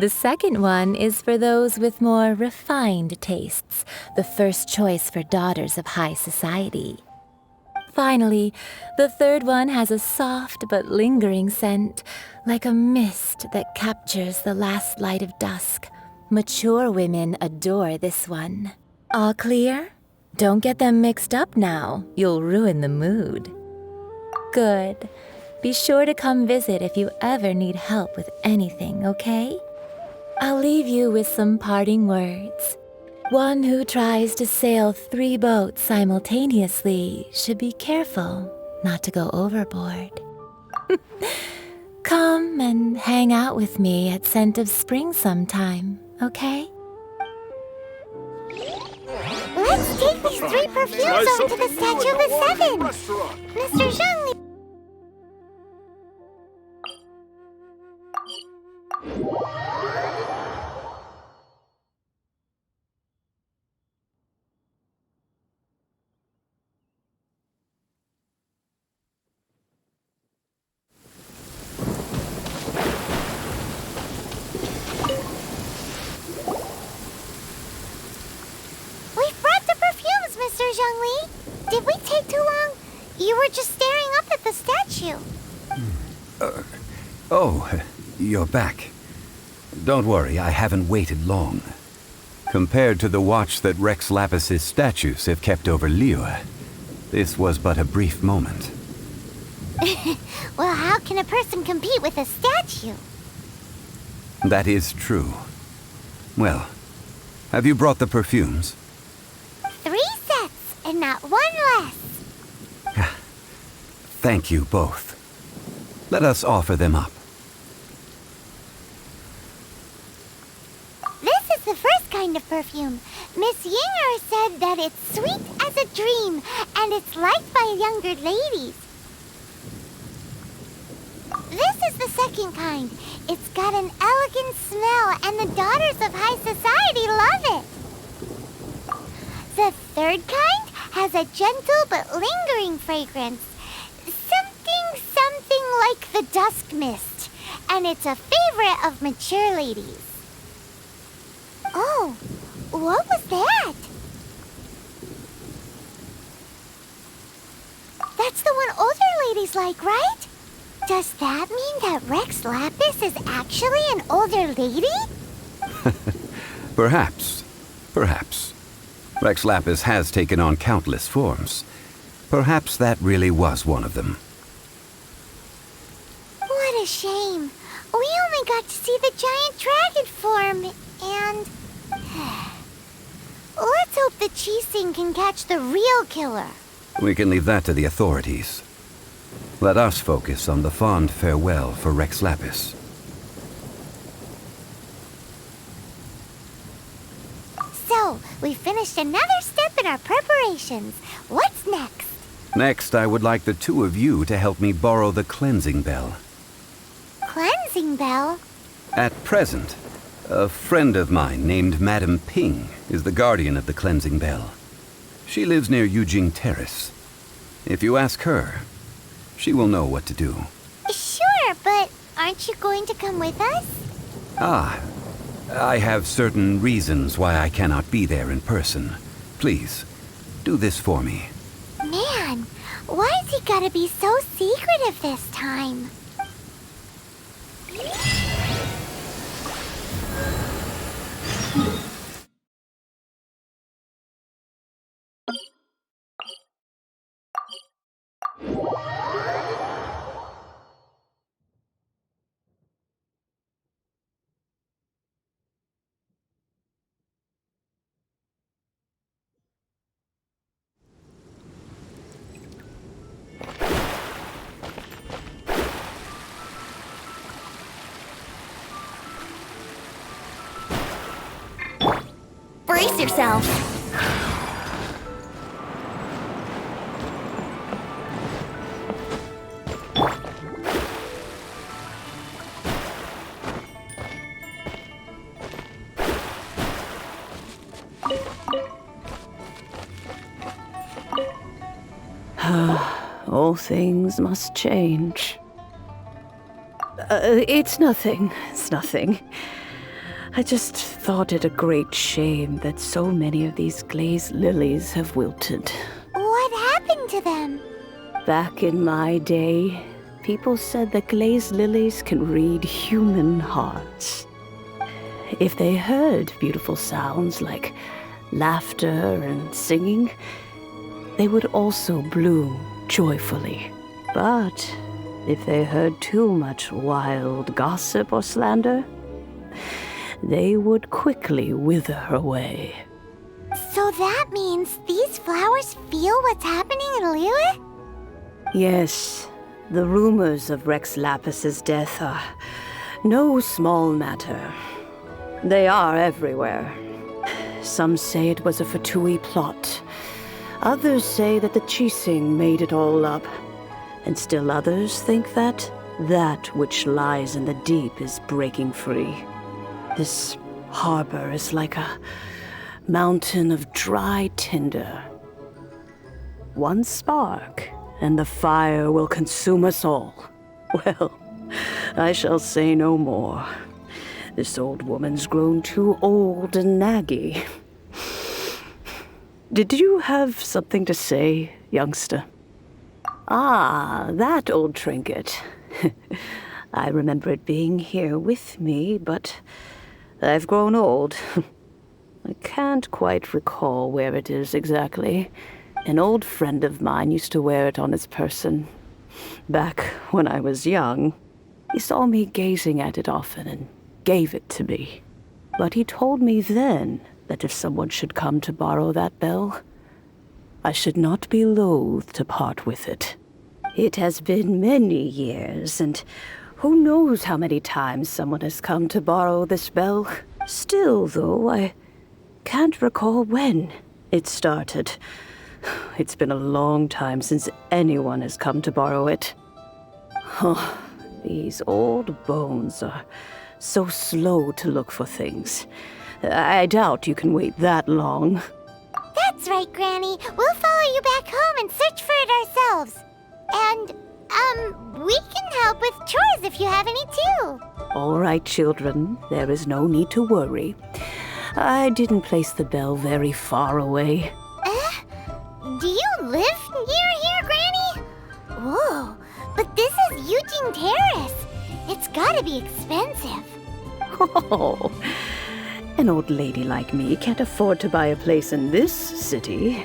The second one is for those with more refined tastes, the first choice for daughters of high society. Finally, the third one has a soft but lingering scent, like a mist that captures the last light of dusk. Mature women adore this one. All clear? Don't get them mixed up now. You'll ruin the mood. Good. Be sure to come visit if you ever need help with anything, okay? I'll leave you with some parting words. One who tries to sail 3 boats simultaneously should be careful not to go overboard. Come and hang out with me at Scent of Spring sometime, okay? Let's take these 3 perfumes over to the Statue of the Seven. Mr. Zhongli. Mr. Zhongli, did we take too long? You were just staring up at the statue. You're back. Don't worry, I haven't waited long. Compared to the watch that Rex Lapis's statues have kept over Liyue, this was but a brief moment. Well, how can a person compete with a statue? That is true. Well, have you brought the perfumes? 3 sets, and not 1 less. Thank you both. Let us offer them up. This is the first kind of perfume. Miss Yinger said that it's sweet as a dream, and it's liked by younger ladies. This is the second kind. It's got an elegant smell, and the daughters of high society love it. The third kind has a gentle but lingering fragrance. Something like the dusk mist, and it's a favorite of mature ladies. Oh, what was that? That's the one older ladies like, right? Does that mean that Rex Lapis is actually an older lady? Perhaps. Rex Lapis has taken on countless forms. Perhaps that really was one of them. What a shame. We only got to see the giant dragon form, and... Let's hope the Qixing can catch the real killer. We can leave that to the authorities. Let us focus on the fond farewell for Rex Lapis. So, we finished another step in our preparations. What's next? Next, I would like the 2 of you to help me borrow the cleansing bell. Cleansing bell? At present, a friend of mine named Madame Ping is the guardian of the cleansing bell. She lives near Yujing Terrace. If you ask her, she will know what to do. Sure, but aren't you going to come with us? I have certain reasons why I cannot be there in person. Please, do this for me. Man, why's he gotta be so secretive this time? brace yourself. All things must change. It's nothing. It's nothing. I just thought it a great shame that so many of these glazed lilies have wilted. What happened to them? Back in my day, people said that glazed lilies can read human hearts. If they heard beautiful sounds like laughter and singing, they would also bloom joyfully. But if they heard too much wild gossip or slander, they would quickly wither away. So that means these flowers feel what's happening in Liyue? Yes, the rumors of Rex Lapis's death are no small matter. They are everywhere. Some say it was a Fatui plot. Others say that the Chising made it all up. And still others think that which lies in the deep is breaking free. This harbor is like a mountain of dry tinder. One spark, and the fire will consume us all. Well, I shall say no more. This old woman's grown too old and naggy. Did you have something to say, youngster? Ah, that old trinket. I remember it being here with me, but I've grown old. I can't quite recall where it is exactly. An old friend of mine used to wear it on his person. Back when I was young, he saw me gazing at it often and gave it to me. But he told me then that if someone should come to borrow that bell, I should not be loath to part with it. It has been many years, and who knows how many times someone has come to borrow this bell. Still, though, I can't recall when it started. It's been a long time since anyone has come to borrow it. Oh, these old bones are so slow to look for things. I doubt you can wait that long. That's right, Granny. We'll follow you back home and search for it ourselves. And, we can help with chores if you have any too. All right, children. There is no need to worry. I didn't place the bell very far away. Do you live near here, Granny? Whoa, but this is Eugene Terrace. It's gotta be expensive. Oh, an old lady like me can't afford to buy a place in this city.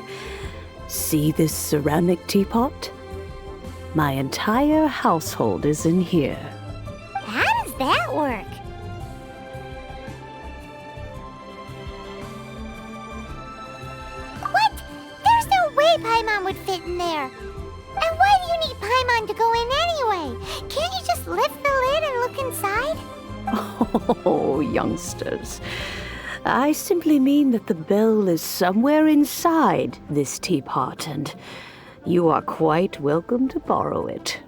See this ceramic teapot? My entire household is in here. How does that work? What? There's no way Paimon would fit in there. And why do you need Paimon to go in anyway? Can't you just lift the lid and look inside? Oh, youngsters. I simply mean that the bell is somewhere inside this teapot, and you are quite welcome to borrow it.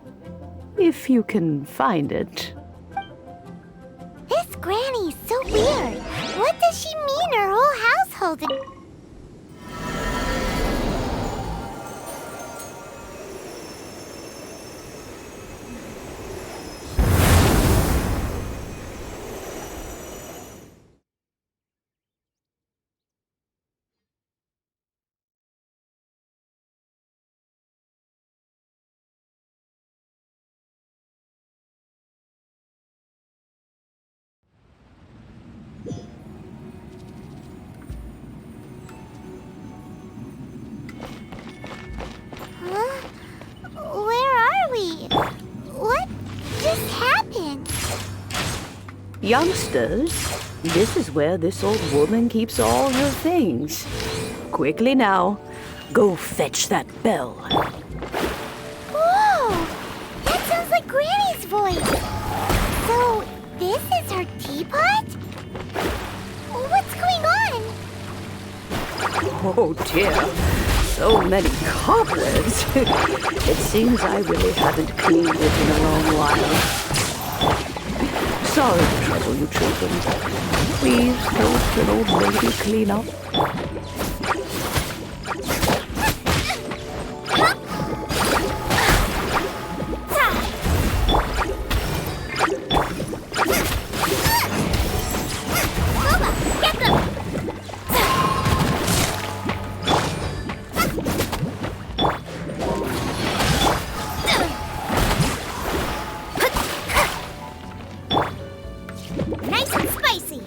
If you can find it. This Granny's so weird. What does she mean her whole household? Where are we? What just happened? Youngsters, this is where this old woman keeps all her things. Quickly now, go fetch that bell. Whoa! That sounds like Granny's voice. So, this is her teapot? What's going on? Oh dear, so many cobwebs. It seems I really haven't cleaned it in a long while. Sorry to trouble you children. Please help an old lady clean up. Nice and spicy.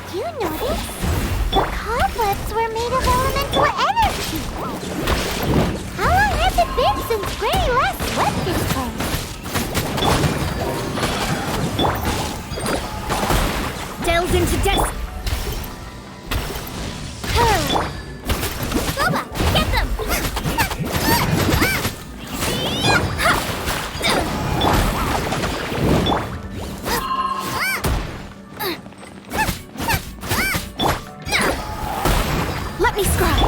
Did you notice? The cobwebs were made of elemental energy. How long has it been since Granny last swept this place? Delves into death. Boba, get them! Let me scry.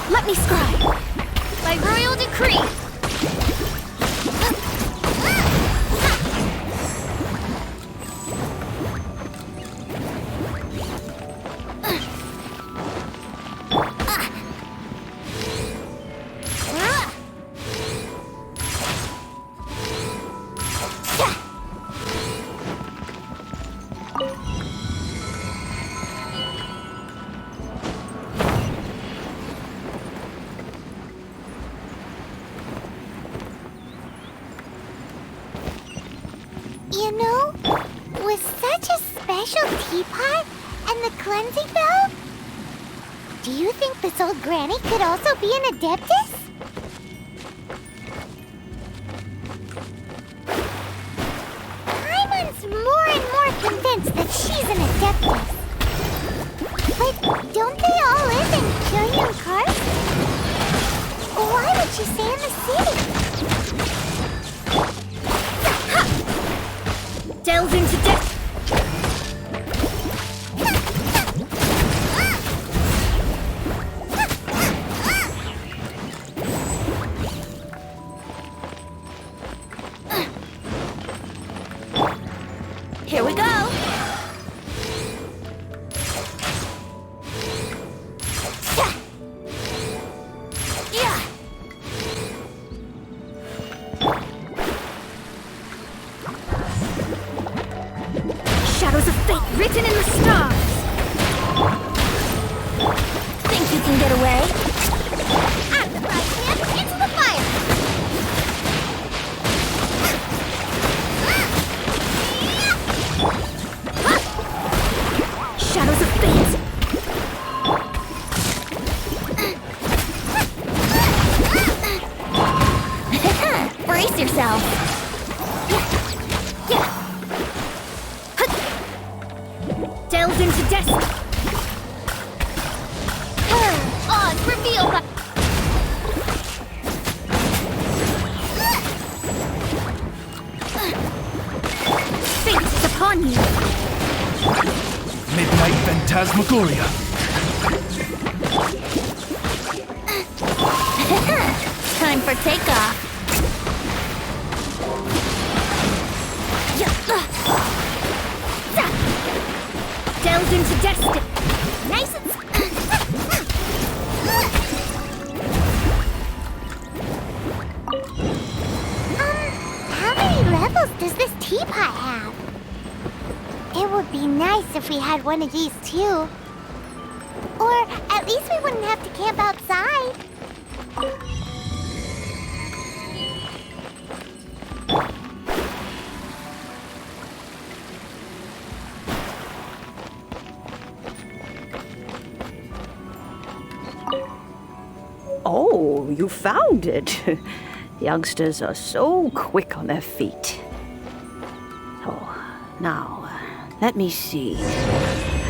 Let me scry. By royal decree. You know, with such a special teapot and the cleansing bell, do you think this old granny could also be an adeptus? Paimon's more and more convinced that she's an adeptus. But don't they all live in Killian Karst? Why would she stay in the city? Delves into death. Here we go. Yeah. Shadows of fate written in the stars. Think you can get away? Out of the frying pan, into the fire! Shadows of fate. Brace yourself. Delved into destiny. Odds revealed by... Fate is upon you. Midnight Phantasmagoria. Time for takeoff. Delved into destiny. Nice and... how many levels does this teapot have? It would be nice if we had one of these too. Or at least we wouldn't have to camp outside. Oh, you found it. Youngsters are so quick on their feet. Oh, now, let me see.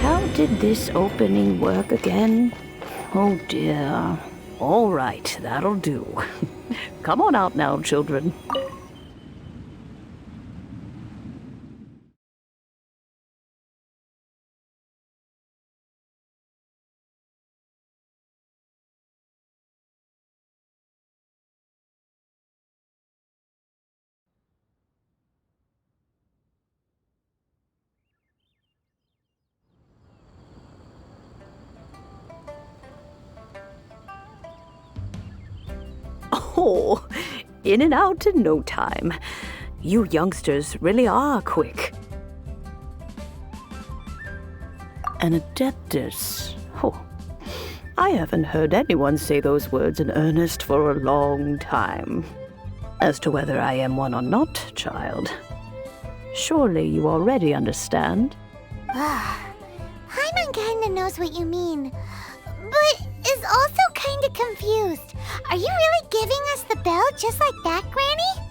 How did this opening work again? Oh dear. All right, that'll do. Come on out now, children. Oh, in and out in no time. You youngsters really are quick. An adeptus. Oh, I haven't heard anyone say those words in earnest for a long time. As to whether I am one or not, child, surely you already understand. Paimon kinda knows what you mean, but is also kinda confused. Are you really giving us the bell just like that, Granny?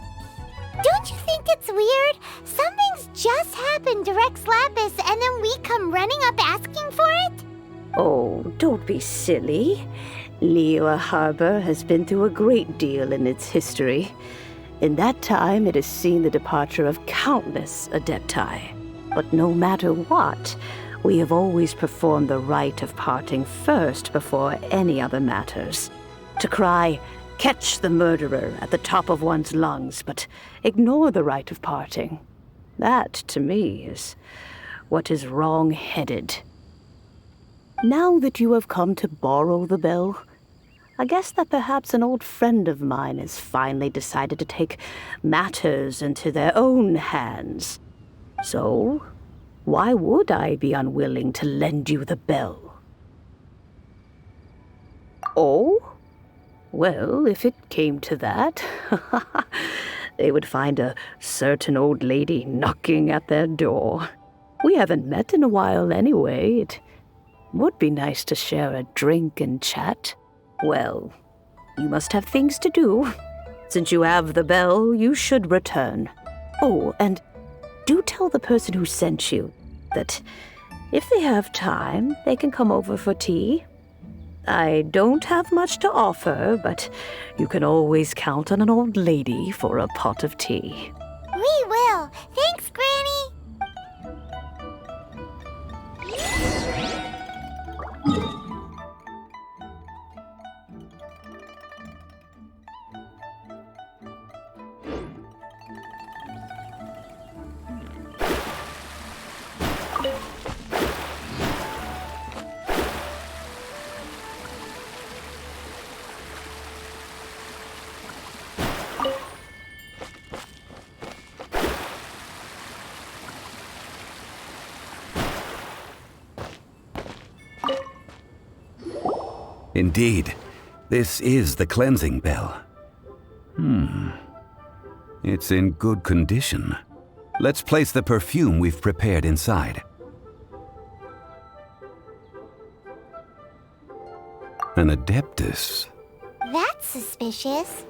Don't you think it's weird? Something's just happened to Rex Lapis and then we come running up asking for it? Oh, don't be silly. Liyue Harbor has been through a great deal in its history. In that time, it has seen the departure of countless adepti. But no matter what, we have always performed the rite of parting first before any other matters. To cry, "Catch the murderer," at the top of one's lungs, but ignore the rite of parting. That, to me, is what is wrong-headed. Now that you have come to borrow the bell, I guess that perhaps an old friend of mine has finally decided to take matters into their own hands. So, why would I be unwilling to lend you the bell? Oh? Well, if it came to that, they would find a certain old lady knocking at their door. We haven't met in a while anyway. It would be nice to share a drink and chat. Well, you must have things to do. Since you have the bell, you should return. Oh, and do tell the person who sent you that if they have time, they can come over for tea. I don't have much to offer, but you can always count on an old lady for a pot of tea. We will. Thanks, Granny. Indeed, this is the cleansing bell. It's in good condition. Let's place the perfume we've prepared inside. An adeptus. That's suspicious.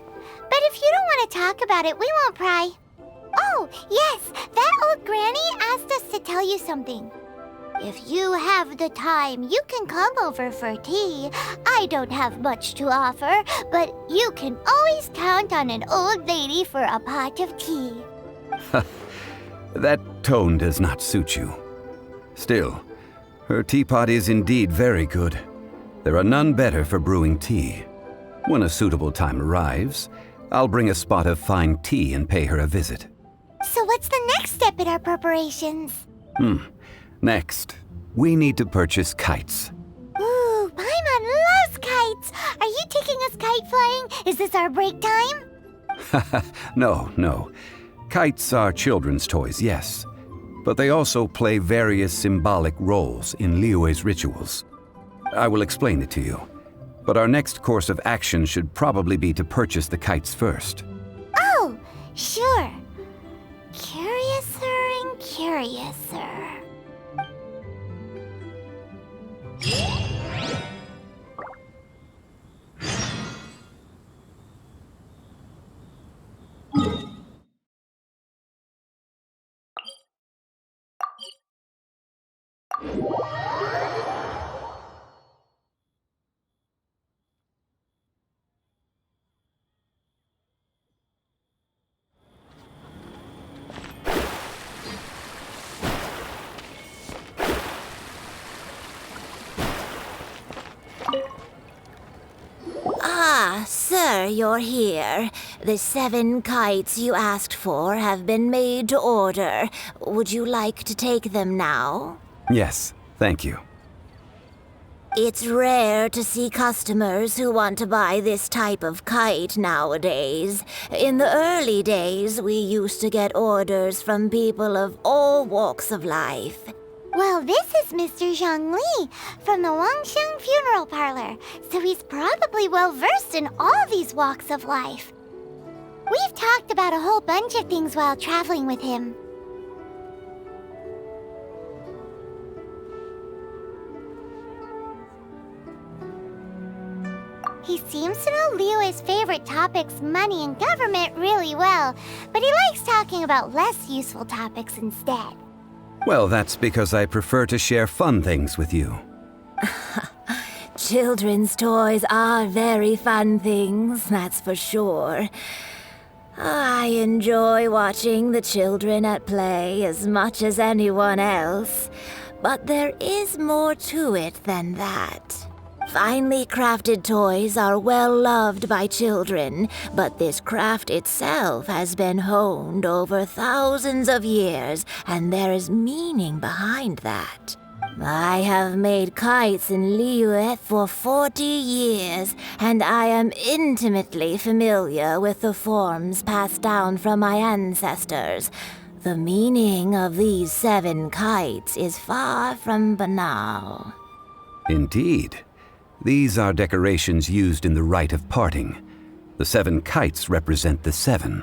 But if you don't want to talk about it, we won't pry. Oh, yes, that old granny asked us to tell you something. If you have the time, you can come over for tea. I don't have much to offer, but you can always count on an old lady for a pot of tea. That tone does not suit you. Still, her teapot is indeed very good. There are none better for brewing tea. When a suitable time arrives, I'll bring a spot of fine tea and pay her a visit. So what's the next step in our preparations? Next, we need to purchase kites. Ooh, Paimon loves kites! Are you taking us kite flying? Is this our break time? No. Kites are children's toys, yes. But they also play various symbolic roles in Liyue's rituals. I will explain it to you. But our next course of action should probably be to purchase the kites first. Oh, sure. Curiouser and curiouser. Ah, sir, you're here. The 7 kites you asked for have been made to order. Would you like to take them now? Yes, thank you. It's rare to see customers who want to buy this type of kite nowadays. In the early days, we used to get orders from people of all walks of life. Well, this is Mr. Zhongli from the Wangsheng Funeral Parlor, so he's probably well-versed in all these walks of life. We've talked about a whole bunch of things while traveling with him. He seems to know Liyue's favorite topics, money and government, really well, but he likes talking about less useful topics instead. Well, that's because I prefer to share fun things with you. Children's toys are very fun things, that's for sure. I enjoy watching the children at play as much as anyone else, but there is more to it than that. Finely crafted toys are well loved by children, but this craft itself has been honed over thousands of years, and there is meaning behind that. I have made kites in Liyue for 40 years, and I am intimately familiar with the forms passed down from my ancestors. The meaning of these 7 kites is far from banal. Indeed. These are decorations used in the rite of parting. The 7 kites represent the 7.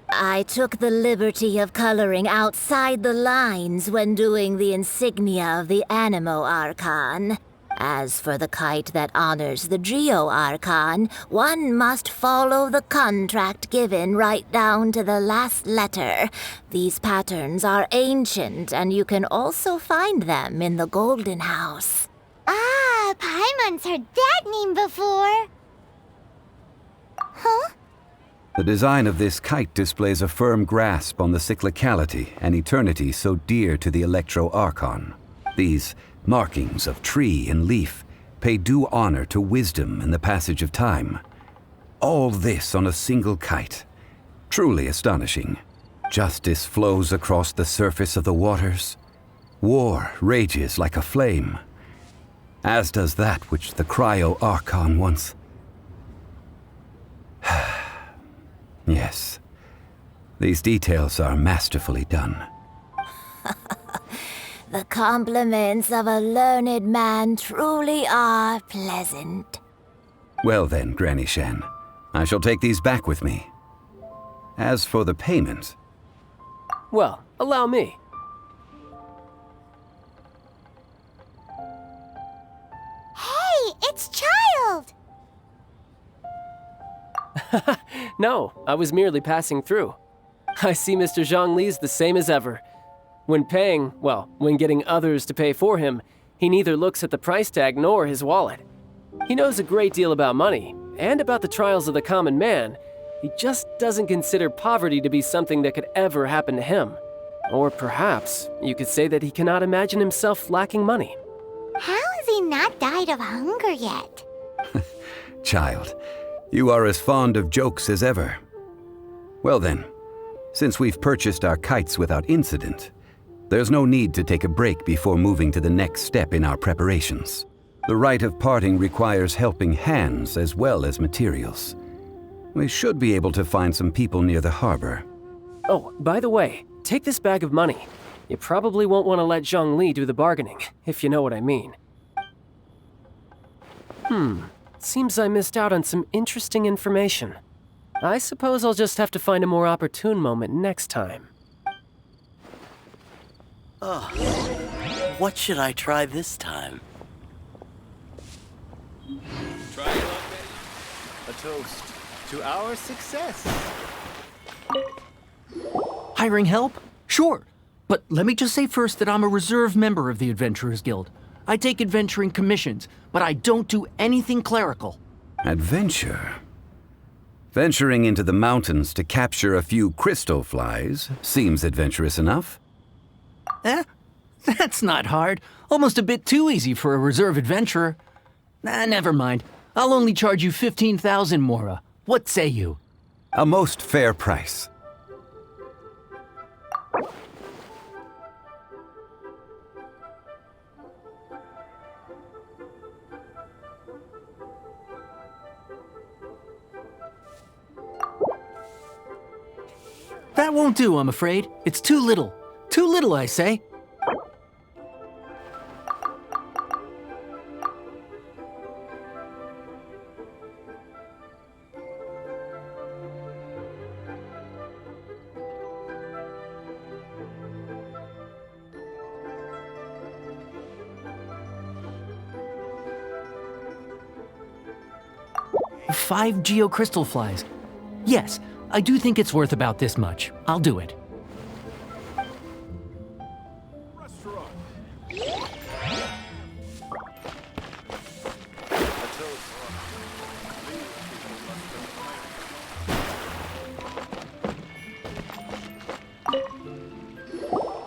I took the liberty of coloring outside the lines when doing the insignia of the Animo Archain. As for the kite that honors the Geo Archain, one must follow the contract given right down to the last letter. These patterns are ancient, and you can also find them in the Golden House. Ah, Paimon's heard that name before. Huh? The design of this kite displays a firm grasp on the cyclicality and eternity so dear to the Electro Archon. These markings of tree and leaf pay due honor to wisdom and the passage of time. All this on a single kite. Truly astonishing. Justice flows across the surface of the waters. War rages like a flame. As does that which the Cryo Archon once... Yes, these details are masterfully done. The compliments of a learned man truly are pleasant. Well then, Granny Shan, I shall take these back with me. As for the payment... Well, allow me. Hey, it's Child! No, I was merely passing through. I see Mr. Zhongli's the same as ever. When paying, well, when getting others to pay for him, he neither looks at the price tag nor his wallet. He knows a great deal about money, and about the trials of the common man. He just doesn't consider poverty to be something that could ever happen to him. Or perhaps you could say that he cannot imagine himself lacking money. How has he not died of hunger yet? Child, you are as fond of jokes as ever. Well then, since we've purchased our kites without incident, there's no need to take a break before moving to the next step in our preparations. The rite of parting requires helping hands as well as materials. We should be able to find some people near the harbor. Oh, by the way, take this bag of money. You probably won't want to let Zhongli do the bargaining, if you know what I mean. Seems I missed out on some interesting information. I suppose I'll just have to find a more opportune moment next time. What should I try this time? Try it on, Betty. A toast to our success. Hiring help? Sure. But let me just say first that I'm a reserve member of the Adventurers Guild. I take adventuring commissions, but I don't do anything clerical. Adventure? Venturing into the mountains to capture a few crystal flies seems adventurous enough. That's not hard. Almost a bit too easy for a reserve adventurer. Never mind. I'll only charge you 15,000 Mora. What say you? A most fair price. That won't do, I'm afraid. It's too little. Too little, I say. Five geocrystal flies. Yes, I do think it's worth about this much. I'll do it.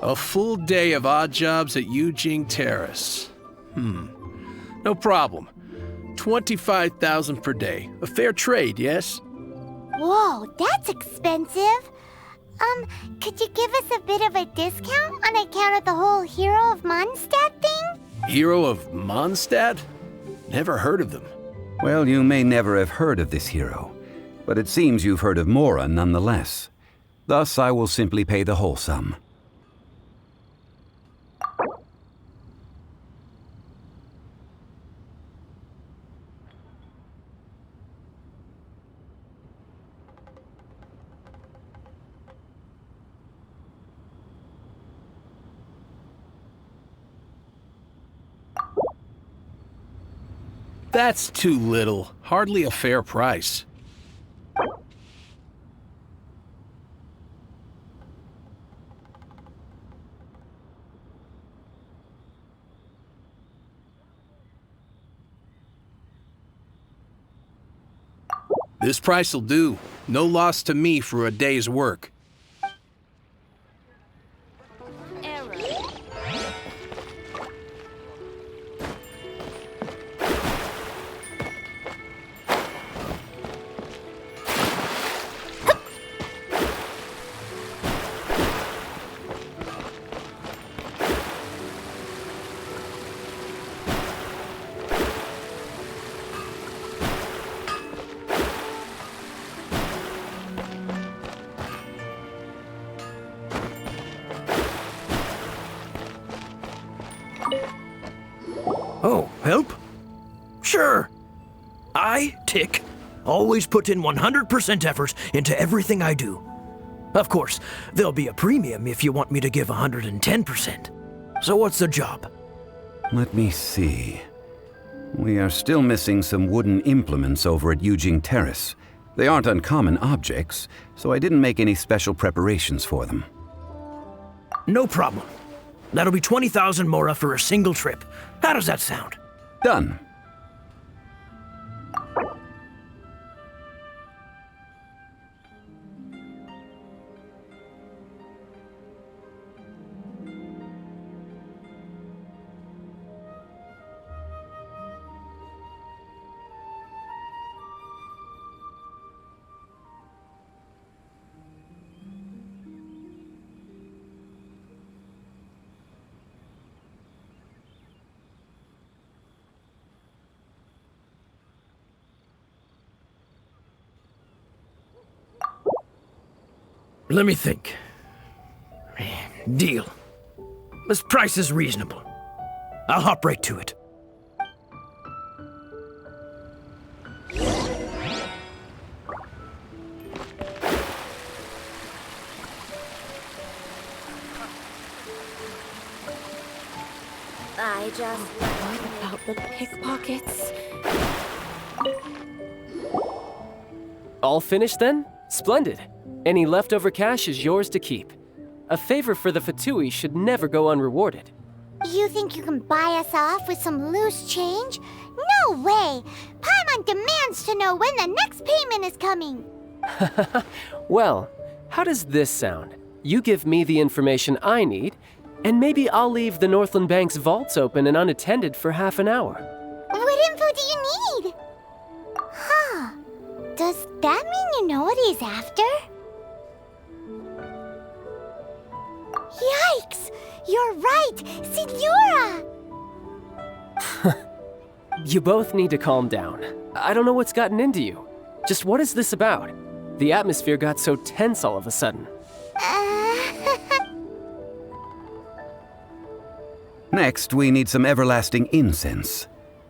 A full day of odd jobs at Yujing Terrace. No problem. 25,000 per day. A fair trade, yes? Whoa, that's expensive. Could you give us a bit of a discount on account of the whole Hero of Mondstadt thing? Hero of Mondstadt? Never heard of them. Well, you may never have heard of this hero, but it seems you've heard of Mora nonetheless. Thus, I will simply pay the whole sum. That's too little. Hardly a fair price. This price'll do. No loss to me for a day's work. Oh, help? Sure. I, Tick, always put in 100% effort into everything I do. Of course, there'll be a premium if you want me to give 110%. So what's the job? Let me see. We are still missing some wooden implements over at Yujing Terrace. They aren't uncommon objects, so I didn't make any special preparations for them. No problem. That'll be 20,000 Mora for a single trip. How does that sound? Done. Let me think. Deal. This price is reasonable. I'll hop right to it. I just... What about the pickpockets? All finished then? Splendid. Any leftover cash is yours to keep. A favor for the Fatui should never go unrewarded. You think you can buy us off with some loose change? No way! Paimon demands to know when the next payment is coming. Well, how does this sound? You give me the information I need, and maybe I'll leave the Northland Bank's vaults open and unattended for half an hour. What info do you need? Huh. Does that mean you know what he's after? Yikes! You're right! Signora! You both need to calm down. I don't know what's gotten into you. Just what is this about? The atmosphere got so tense all of a sudden. Next, we need some everlasting incense.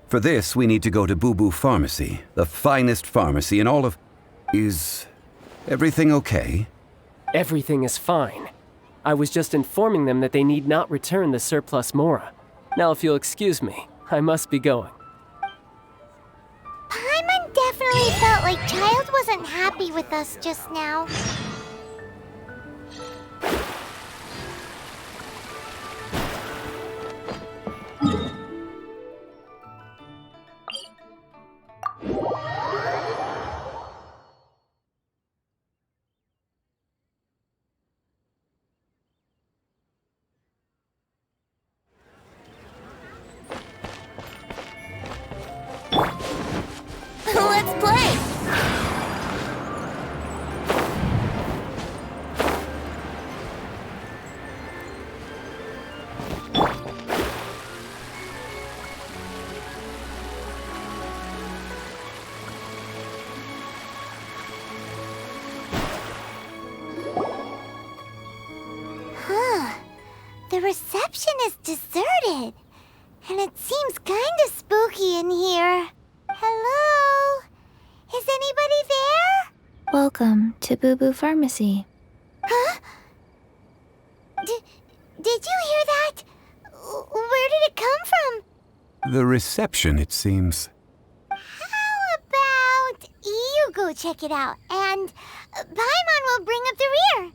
For this, we need to go to Boo Boo Pharmacy, the finest pharmacy in all of... Is everything okay? Everything is fine. I was just informing them that they need not return the surplus Mora. Now, if you'll excuse me, I must be going. Paimon definitely felt like Child wasn't happy with us just now. Let's play! Huh. The reception is deserted. And it seems kinda spooky in here. Hello? Is anybody there? Welcome to Boo Boo Pharmacy. Huh? Did you hear that? Where did it come from? The reception, it seems. How about you go check it out, and Paimon will bring up the rear.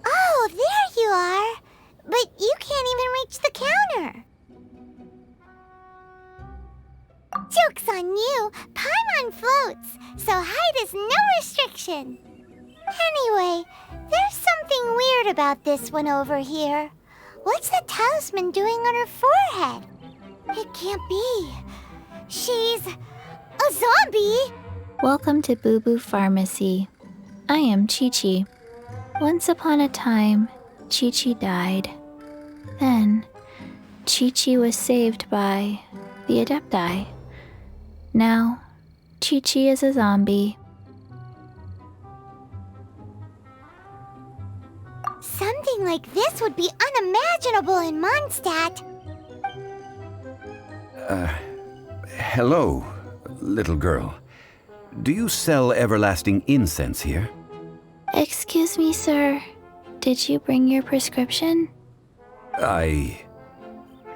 Oh, there you are. But you can't even reach the counter. Joke's on you. Paimon floats, so height is no restriction. Anyway, there's something weird about this one over here. What's the talisman doing on her forehead? It can't be. She's a zombie. Welcome to Boo Boo Pharmacy. I am Chi-Chi. Once upon a time, Chi-Chi died. Then, Chi-Chi was saved by the Adepti. Now, Chi-Chi is a zombie. Something like this would be unimaginable in Mondstadt. Hello, little girl. Do you sell everlasting incense here? Excuse me, sir. Did you bring your prescription?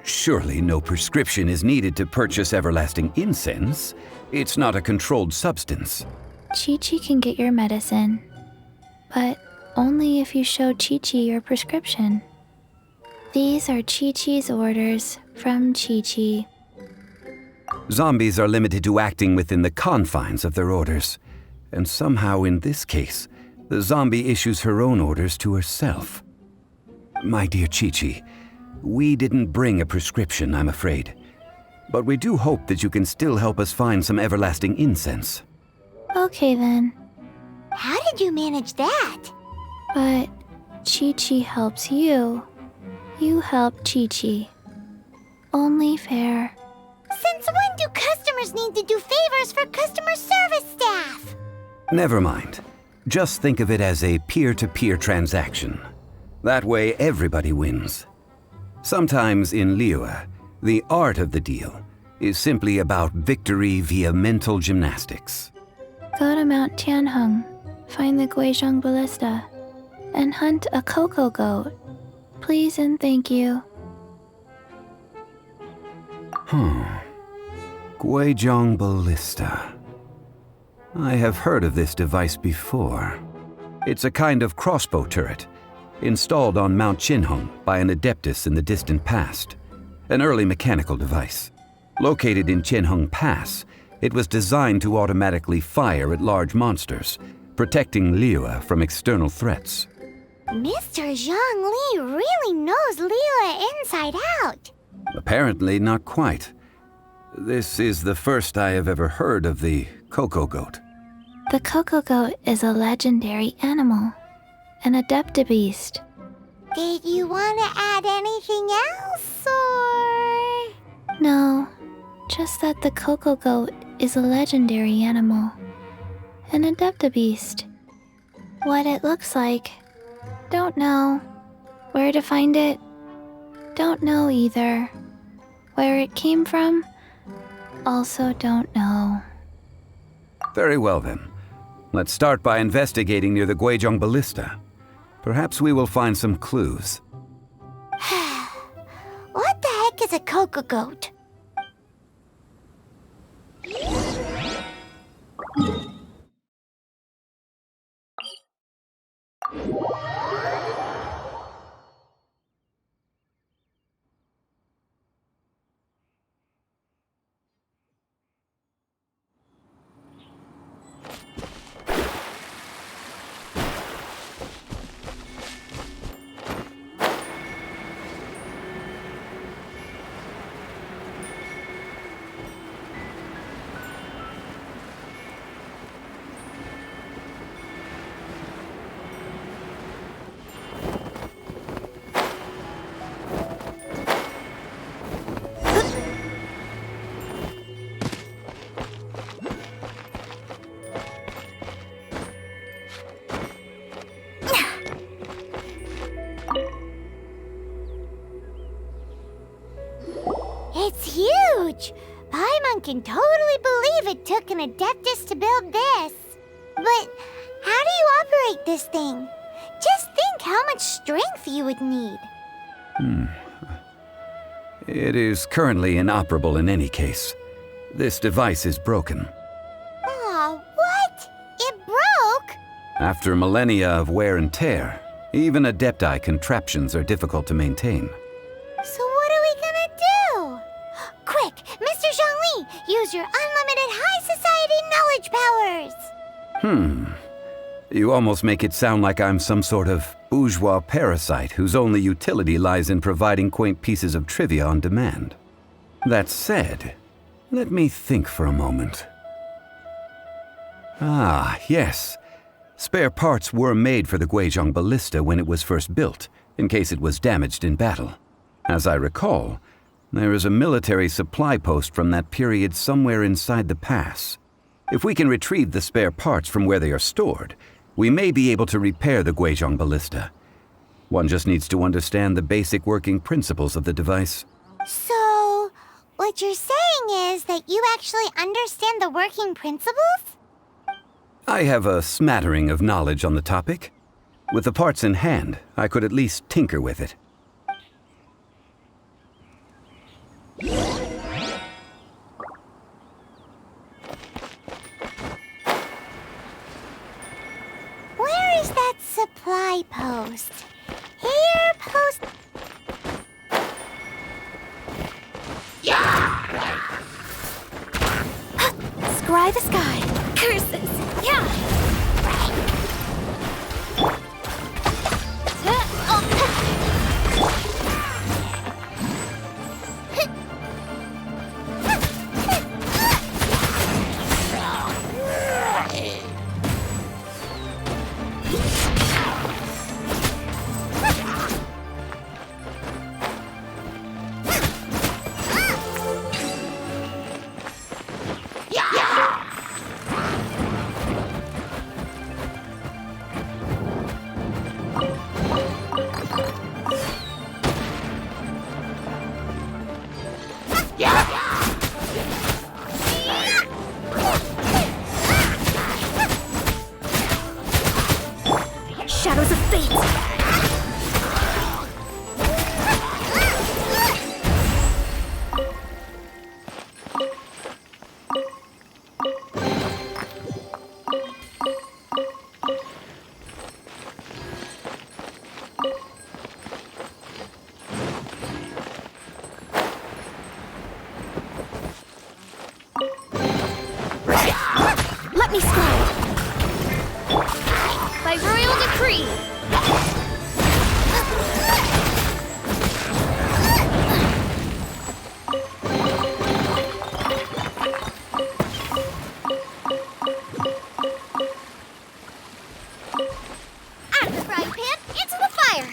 Surely no prescription is needed to purchase everlasting incense. It's not a controlled substance. Chi-Chi can get your medicine, but only if you show Chi-Chi your prescription. These are Chi-Chi's orders from Chi-Chi. Zombies are limited to acting within the confines of their orders. And somehow in this case, the zombie issues her own orders to herself. My dear Chi-Chi, we didn't bring a prescription, I'm afraid. But we do hope that you can still help us find some everlasting incense. Okay then. How did you manage that? But Chi-Chi helps you. You help Chi-Chi. Only fair. Since when do customers need to do favors for customer service staff? Never mind. Just think of it as a peer-to-peer transaction. That way everybody wins. Sometimes in Liyue, the art of the deal is simply about victory via mental gymnastics. Go to Mount Tianheng, find the Guizhong Ballista, and hunt a cocoa goat. Please and thank you. Guizhong Ballista. I have heard of this device before. It's a kind of crossbow turret, installed on Mount Tianheng by an adeptus in the distant past. An early mechanical device. Located in Tianheng Pass, it was designed to automatically fire at large monsters, protecting Liyue from external threats. Mr. Zhongli really knows Liyue inside out. Apparently not quite. This is the first I have ever heard of the cocoa goat. The cocoa goat is a legendary animal, an adeptabeast. Did you want to add anything else, or...? No, just that the cocoa goat is a legendary animal, an adeptabeast. What it looks like, don't know. Where to find it, don't know either. Where it came from, also don't know. Very well then. Let's start by investigating near the Guizhong Ballista. Perhaps we will find some clues. What the heck is a cocoa goat? It's huge! Paimon can totally believe it took an adeptus to build this. But how do you operate this thing? Just think how much strength you would need. It is currently inoperable in any case. This device is broken. Aw, what? It broke? After millennia of wear and tear, even adepti contraptions are difficult to maintain. So what are we gonna do? Quick, Mr. Zhongli, use your unlimited high society knowledge powers! You almost make it sound like I'm some sort of bourgeois parasite whose only utility lies in providing quaint pieces of trivia on demand. That said, let me think for a moment. Ah, yes. Spare parts were made for the Guizhong Ballista when it was first built, in case it was damaged in battle. As I recall, there is a military supply post from that period somewhere inside the pass. If we can retrieve the spare parts from where they are stored, we may be able to repair the Guizhong Ballista. One just needs to understand the basic working principles of the device. So, what you're saying is that you actually understand the working principles? I have a smattering of knowledge on the topic. With the parts in hand, I could at least tinker with it. Where is that supply post? Here, post... Scry the sky. Curses. Yeah. Let me slide. By royal decree. Out of the frying pan, into the fire.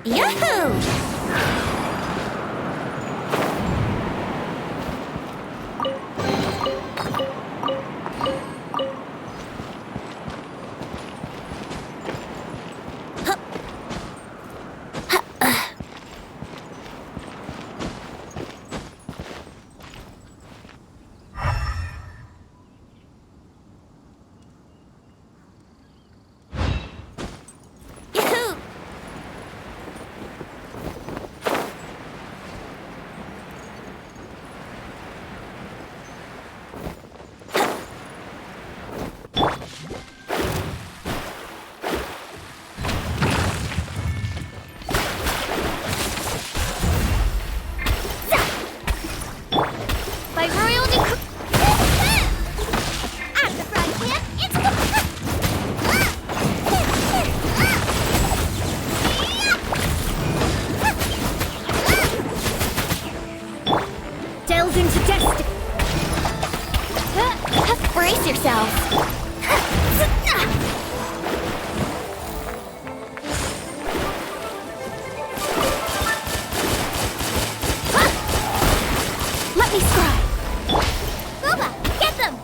Yahoo! Brace yourselves. Let me scry. Boba, get them.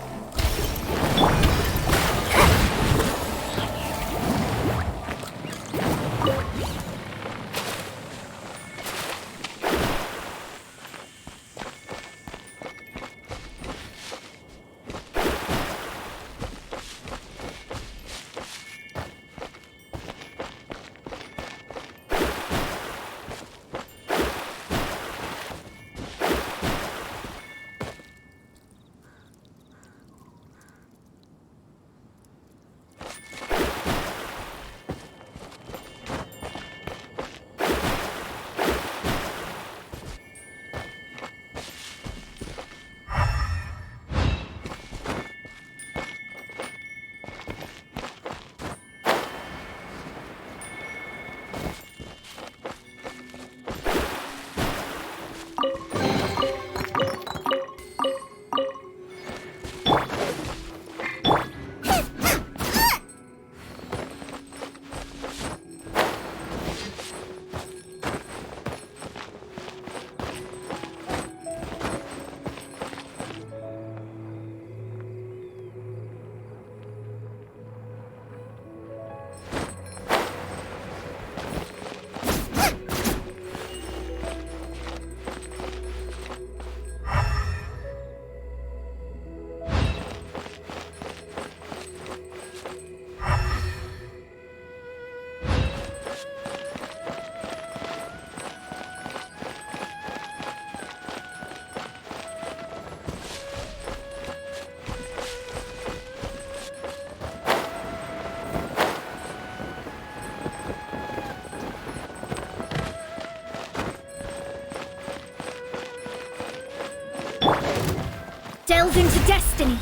delve into destiny.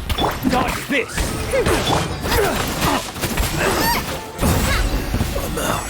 Not this! I'm out.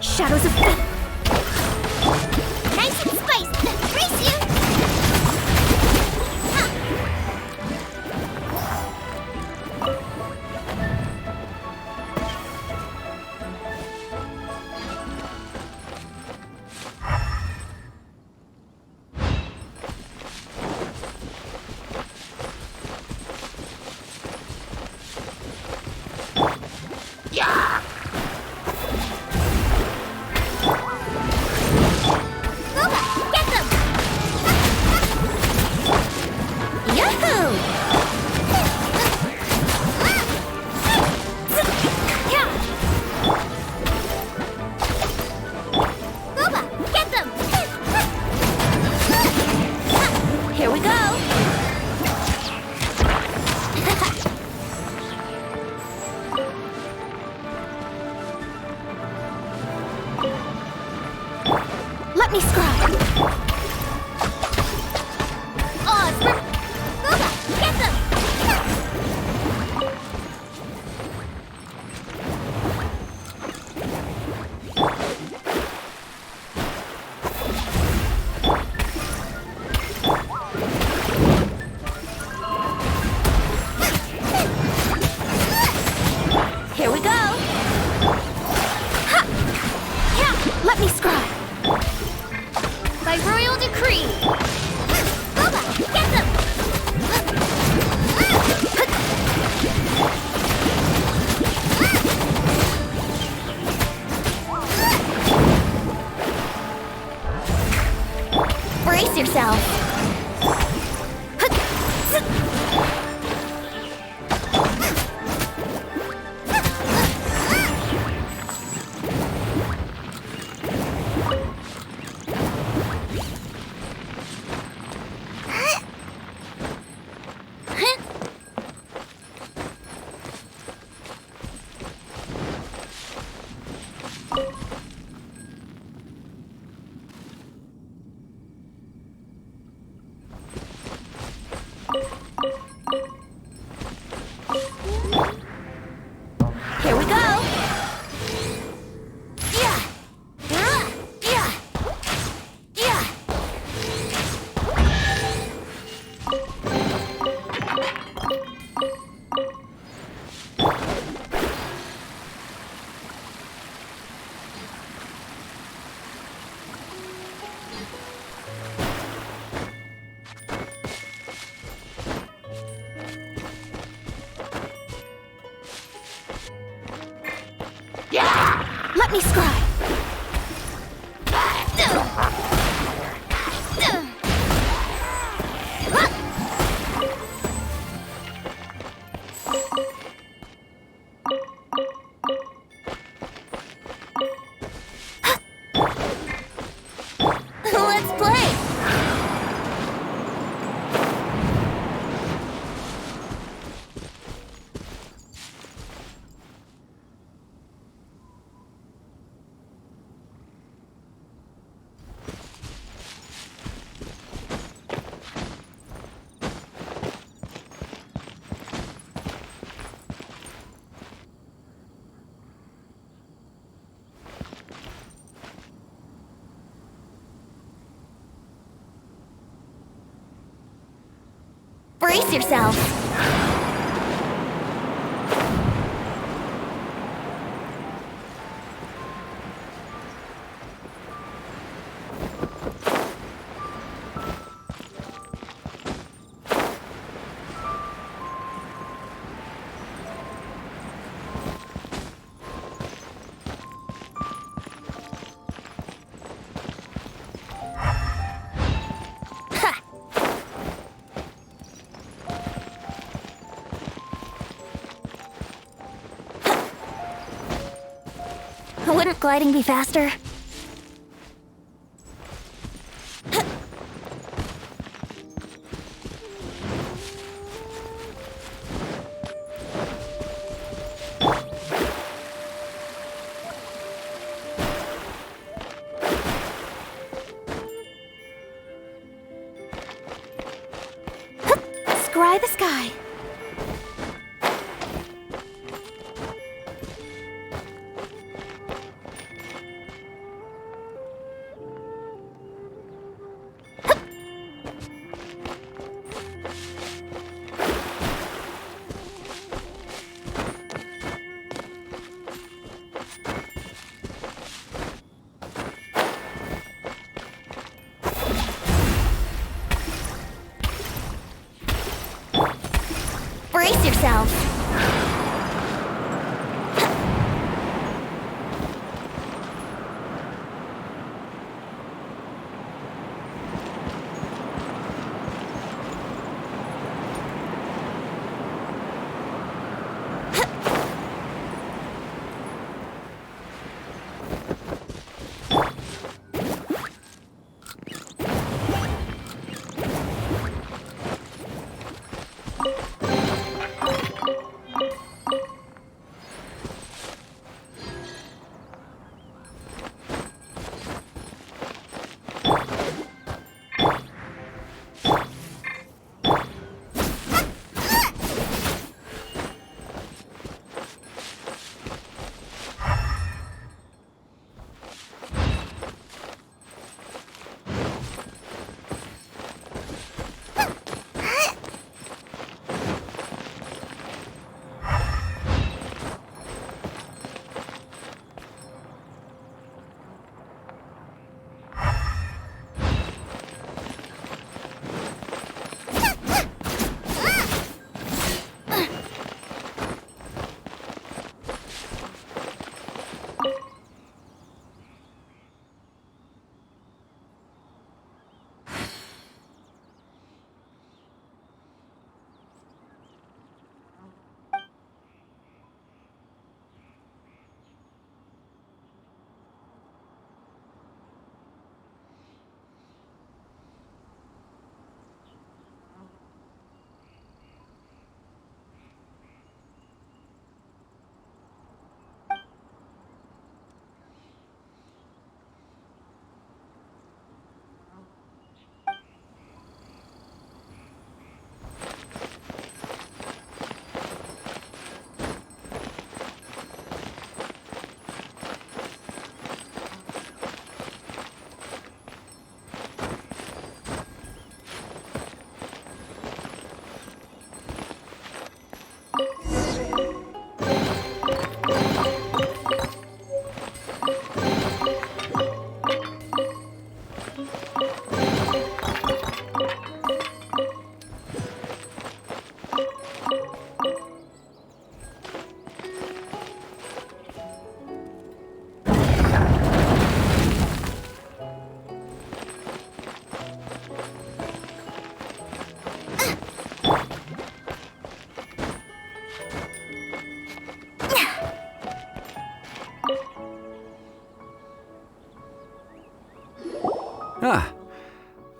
Shadows of fate. Nice and spiced. Race you. Yeah! Let me scry. Oz, Boba, get them! Here we go! Ha! Yeah! Let me scry! By royal decree! Boba, get them! Brace yourself! Let me scry. Let's play! Brace yourselves! Wouldn't gliding be faster? Scry the sky. Brace yourselves!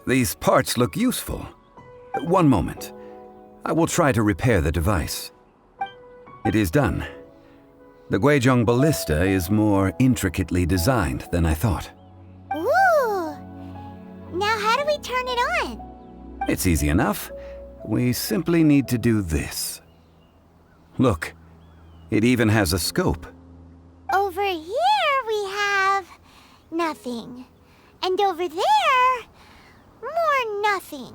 These parts look useful. One moment. I will try to repair the device. It is done. The Guizhong ballista is more intricately designed than I thought. Ooh! Now how do we turn it on? It's easy enough. We simply need to do this. Look, it even has a scope. Over here we have nothing. And over there, more nothing.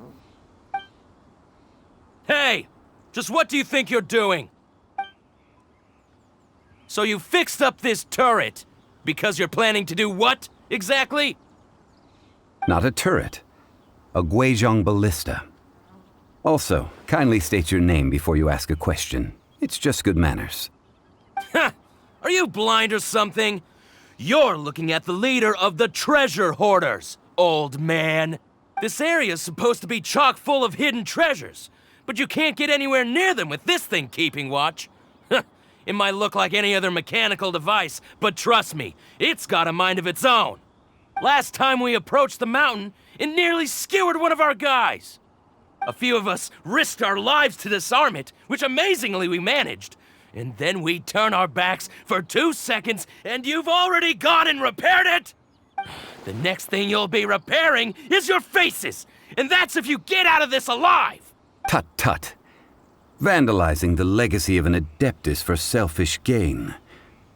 Hey! Just what do you think you're doing? So you fixed up this turret because you're planning to do what, exactly? Not a turret. A Guizhong ballista. Also, kindly state your name before you ask a question. It's just good manners. Ha! Are you blind or something? You're looking at the leader of the treasure hoarders, old man. This area's supposed to be chock full of hidden treasures, but you can't get anywhere near them with this thing keeping watch. It might look like any other mechanical device, but trust me, it's got a mind of its own. Last time we approached the mountain, it nearly skewered one of our guys. A few of us risked our lives to disarm it, which amazingly we managed. And then we turn our backs for 2 seconds, and you've already gone and repaired it? The next thing you'll be repairing is your faces, and that's if you get out of this alive! Tut tut. Vandalizing the legacy of an Adeptus for selfish gain.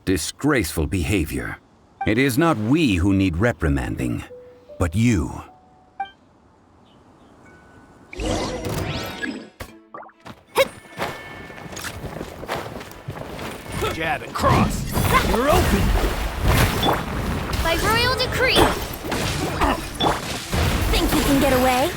Disgraceful behavior. It is not we who need reprimanding, but you. Jab and cross. You're open. By royal decree. Think you can get away?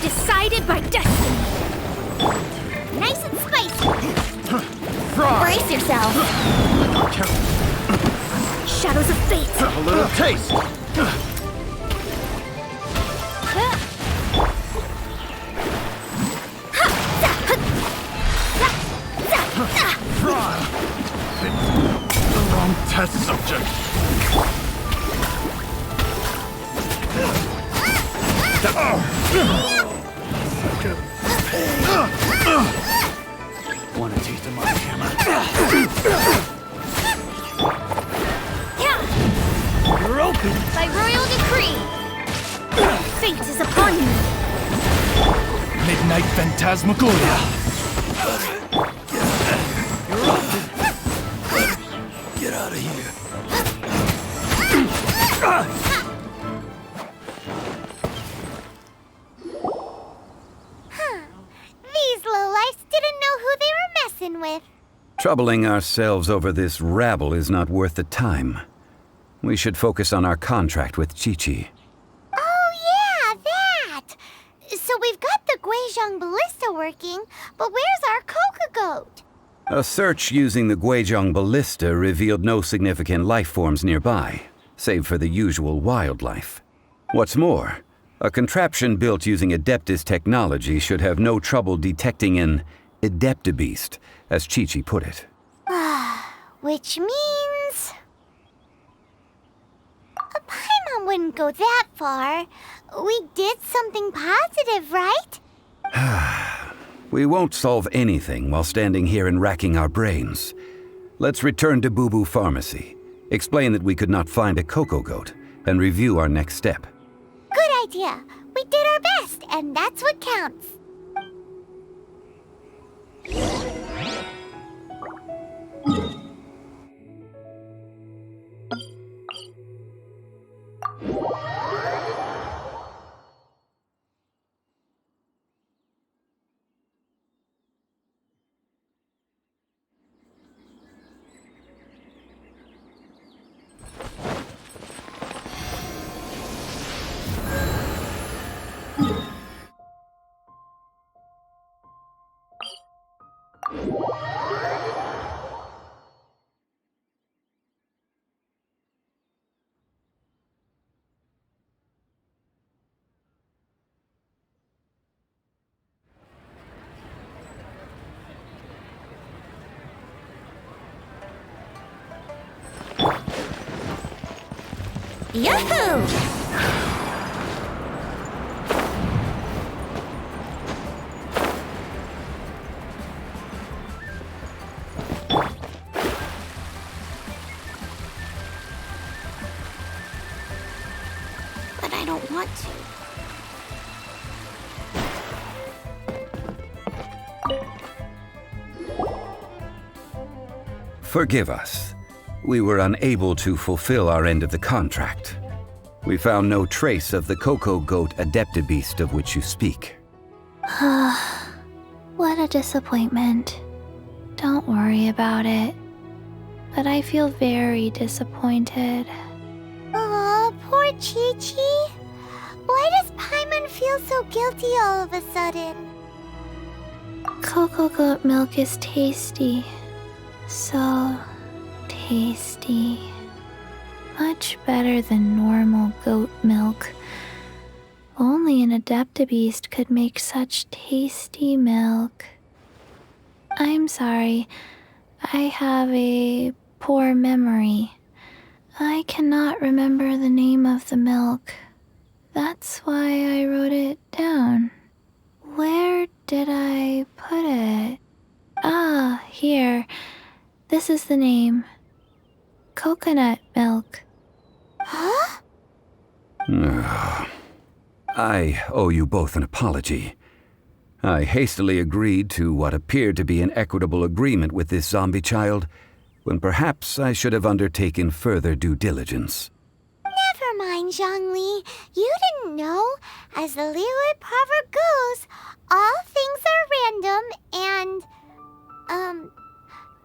Decided by destiny. Nice and spicy. Brace yourself. Shadows of fate. A little taste. The wrong test subject. Want a taste of my hammer? You're open. By royal decree. Fate is upon you. Midnight Phantasmagoria. You're open. Get out of here. These lowlifes didn't know who they were messing with. Troubling ourselves over this rabble is not worth the time. We should focus on our contract with Chi-Chi. Oh yeah, that! So we've got the Guizhong ballista working, but where's our Coca-Goat? A search using the Guizhong ballista revealed no significant life forms nearby, save for the usual wildlife. What's more, a contraption built using Adeptus technology should have no trouble detecting an Adeptabeast, as Chi-Chi put it. Which means... Paimon wouldn't go that far. We did something positive, right? We won't solve anything while standing here and racking our brains. Let's return to Boo Boo Pharmacy, explain that we could not find a Coco-Goat, and review our next step. Good idea. We did our best, and that's what counts. Yahoo! But I don't want to. Forgive us. We were unable to fulfill our end of the contract. We found no trace of the Cocoa Goat Adeptabeast of which you speak. What a disappointment. Don't worry about it. But I feel very disappointed. Aw, poor Chi-Chi. Why does Paimon feel so guilty all of a sudden? Cocoa goat milk is tasty. So tasty. Much better than normal goat milk. Only an Adeptabeast could make such tasty milk. I'm sorry. I have a poor memory. I cannot remember the name of the milk. That's why I wrote it down. Where did I put it? Ah, here. This is the name. Coconut milk. Huh? I owe you both an apology. I hastily agreed to what appeared to be an equitable agreement with this zombie child, when perhaps I should have undertaken further due diligence. Never mind, Zhongli. You didn't know. As the Liyue proverb goes, all things are random and,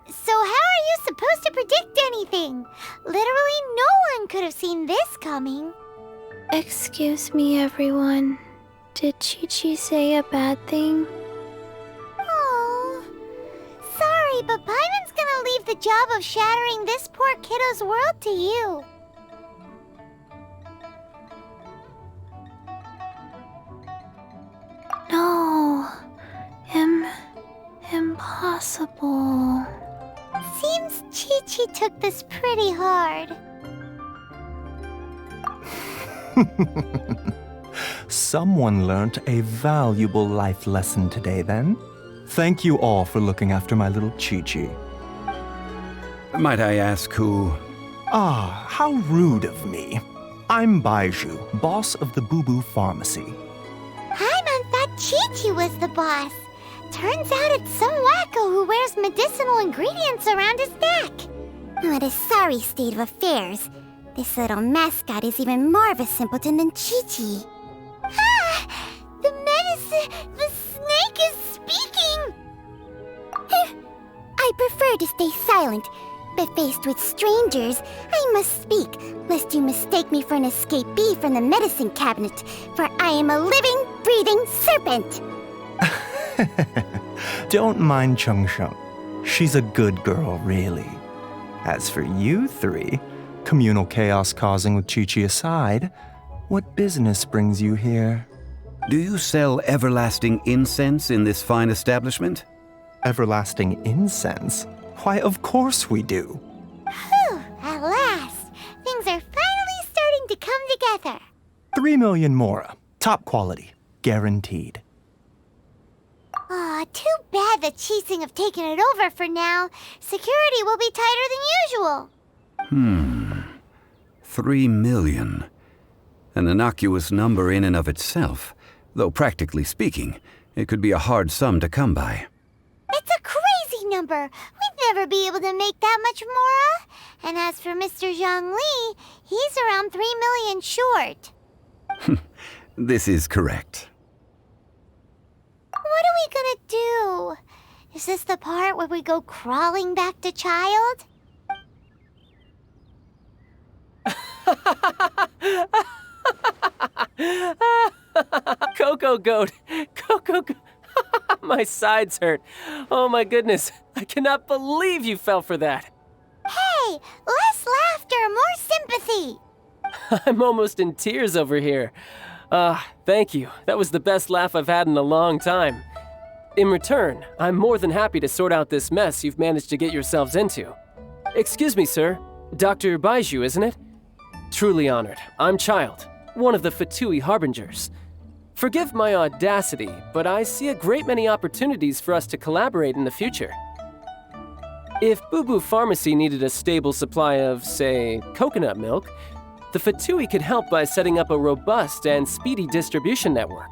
so how are you supposed to predict anything? Literally no one could have seen this coming. Excuse me, everyone. Did Chi-Chi say a bad thing? Oh, sorry, but Paimon's gonna leave the job of shattering this poor kiddo's world to you. No. Impossible. Seems Chi-Chi took this pretty hard. Someone learnt a valuable life lesson today, then. Thank you all for looking after my little Chi-Chi. Might I ask who... Ah, how rude of me. I'm Baiju, boss of the Boo Boo Pharmacy. Paimon thought Chi-Chi was the boss. Turns out it's some wacko who wears medicinal ingredients around his neck. What a sorry state of affairs. This little mascot is even more of a simpleton than Chi-Chi. Ah! The snake is speaking! I prefer to stay silent, but faced with strangers, I must speak, lest you mistake me for an escapee from the medicine cabinet, for I am a living, breathing serpent! Don't mind Chung Sheng. She's a good girl, really. As for you three, communal chaos causing with Chi-Chi aside, what business brings you here? Do you sell everlasting incense in this fine establishment? Everlasting incense? Why, of course we do. Whew, at last. Things are finally starting to come together. 3 million mora. Top quality. Guaranteed. Aw, too bad the Chising have taken it over for now. Security will be tighter than usual. 3 million. An innocuous number in and of itself, though practically speaking, it could be a hard sum to come by. It's a crazy number. We'd never be able to make that much mora. And as for Mr. Zhongli, he's around 3 million short. This is correct. What are we gonna do? Is this the part where we go crawling back to child? Cocoa Goat! Cocoa Goat! My sides hurt. Oh my goodness. I cannot believe you fell for that. Hey, less laughter, more sympathy. I'm almost in tears over here. Thank you. That was the best laugh I've had in a long time. In return, I'm more than happy to sort out this mess you've managed to get yourselves into. Excuse me, sir. Dr. Baiju, isn't it? Truly honored. I'm Child, one of the Fatui Harbingers. Forgive my audacity, but I see a great many opportunities for us to collaborate in the future. If Boo Boo Pharmacy needed a stable supply of, say, coconut milk, the Fatui could help by setting up a robust and speedy distribution network.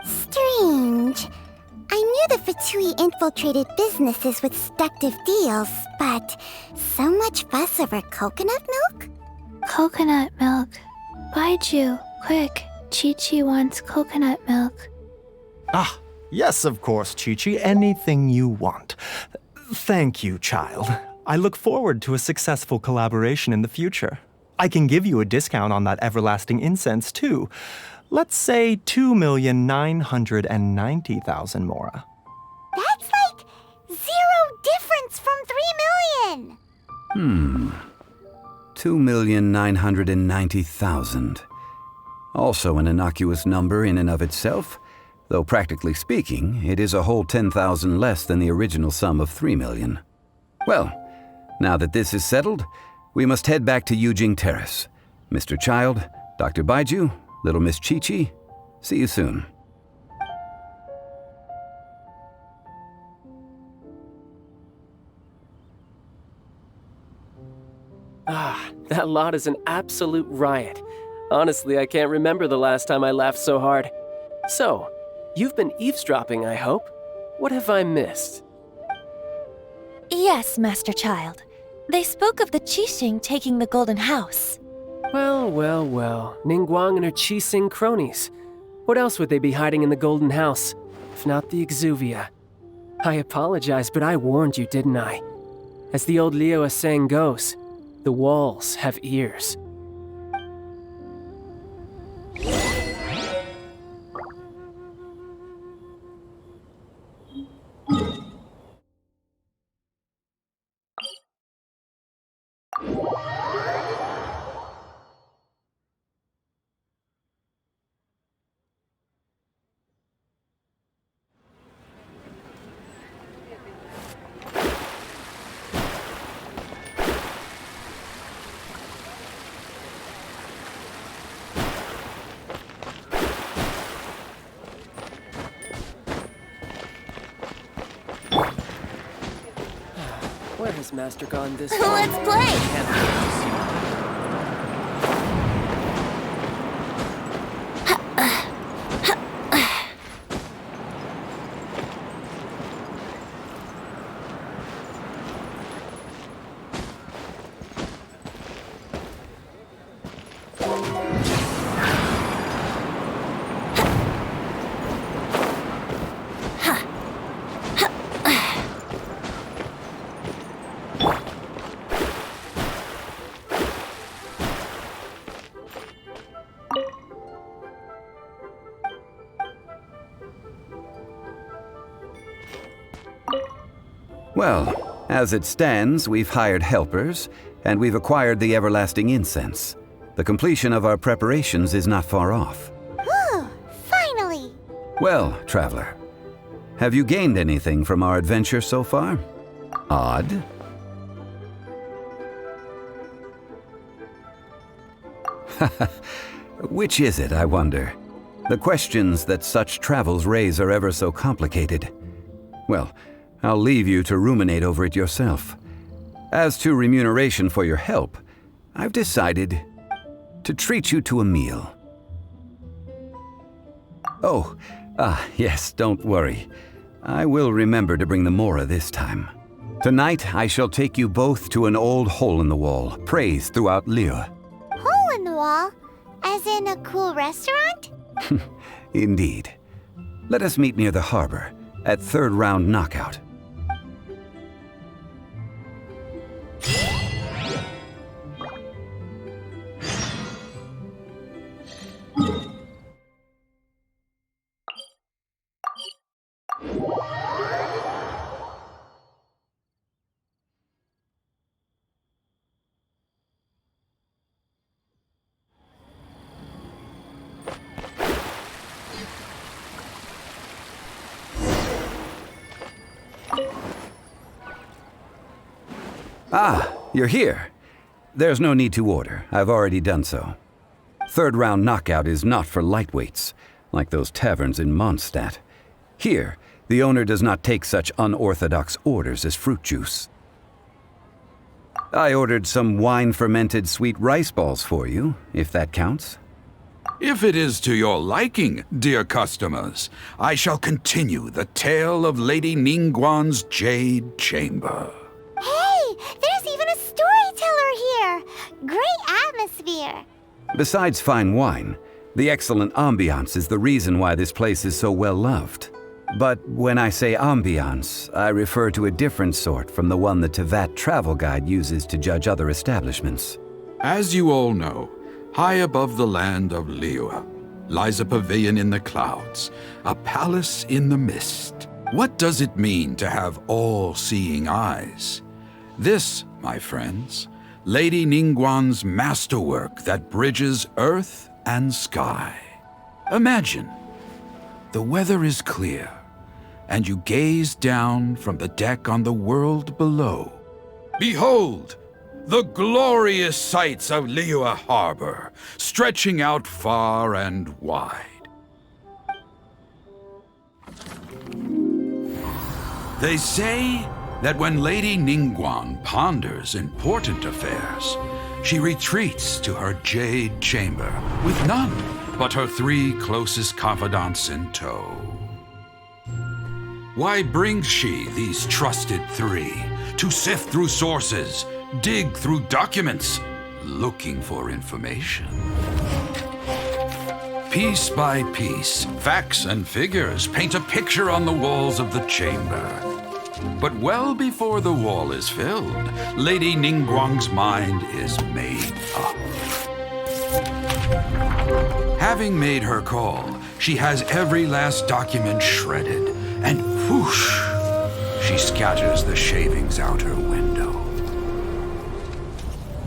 Strange. I knew the Fatui infiltrated businesses with seductive deals, but so much fuss over coconut milk? Coconut milk. Baiju, quick. Chi-Chi wants coconut milk. Ah, yes, of course, Chi-Chi. Anything you want. Thank you, Child. I look forward to a successful collaboration in the future. I can give you a discount on that everlasting incense, too. Let's say 2,990,000 Mora. That's like 0 difference from 3 million! 2,990,000. Also an innocuous number in and of itself, though practically speaking, it is a whole 10,000 less than the original sum of 3 million. Well, now that this is settled, we must head back to Yujing Terrace. Mr. Child, Dr. Baiju, Little Miss Chi-Chi, see you soon. Ah, that lot is an absolute riot. Honestly, I can't remember the last time I laughed so hard. So, you've been eavesdropping, I hope? What have I missed? Yes, Master Child. They spoke of the Qixing taking the Golden House. Well, Ningguang and her Qixing cronies. What else would they be hiding in the Golden House, if not the Exuvia? I apologize, but I warned you, didn't I? As the old Liyue saying goes, the walls have ears. Where has Master gone this far? Let's play! Well, as it stands, we've hired helpers, and we've acquired the everlasting incense. The completion of our preparations is not far off. Whew, finally! Well, traveler, have you gained anything from our adventure so far? Odd? Which is it, I wonder? The questions that such travels raise are ever so complicated. Well, I'll leave you to ruminate over it yourself. As to remuneration for your help, I've decided to treat you to a meal. Oh, yes, don't worry. I will remember to bring the Mora this time. Tonight, I shall take you both to an old hole in the wall, praised throughout Liyue. Hole in the wall? As in a cool restaurant? Indeed. Let us meet near the harbor, at third round knockout. Ah, you're here. There's no need to order. I've already done so. Third round knockout is not for lightweights, like those taverns in Mondstadt. Here, the owner does not take such unorthodox orders as fruit juice. I ordered some wine-fermented sweet rice balls for you, if that counts. If it is to your liking, dear customers, I shall continue the tale of Lady Ningguang's Jade Chamber. Hey, there's even a storyteller here! Great atmosphere! Besides fine wine, the excellent ambiance is the reason why this place is so well loved. But when I say ambiance, I refer to a different sort from the one the Tevat travel guide uses to judge other establishments. As you all know, high above the land of Liyue lies a pavilion in the clouds, a palace in the mist. What does it mean to have all-seeing eyes? This, my friends, Lady Ningguang's masterwork that bridges earth and sky. Imagine, the weather is clear, and you gaze down from the deck on the world below. Behold, the glorious sights of Liyue Harbor, stretching out far and wide. They say that when Lady Ningguang ponders important affairs, she retreats to her jade chamber with none but her 3 closest confidants in tow. Why brings she these trusted 3 to sift through sources, dig through documents, looking for information? Piece by piece, facts and figures paint a picture on the walls of the chamber. But well before the wall is filled, Lady Ningguang's mind is made up. Having made her call, she has every last document shredded, and whoosh, she scatters the shavings out her window.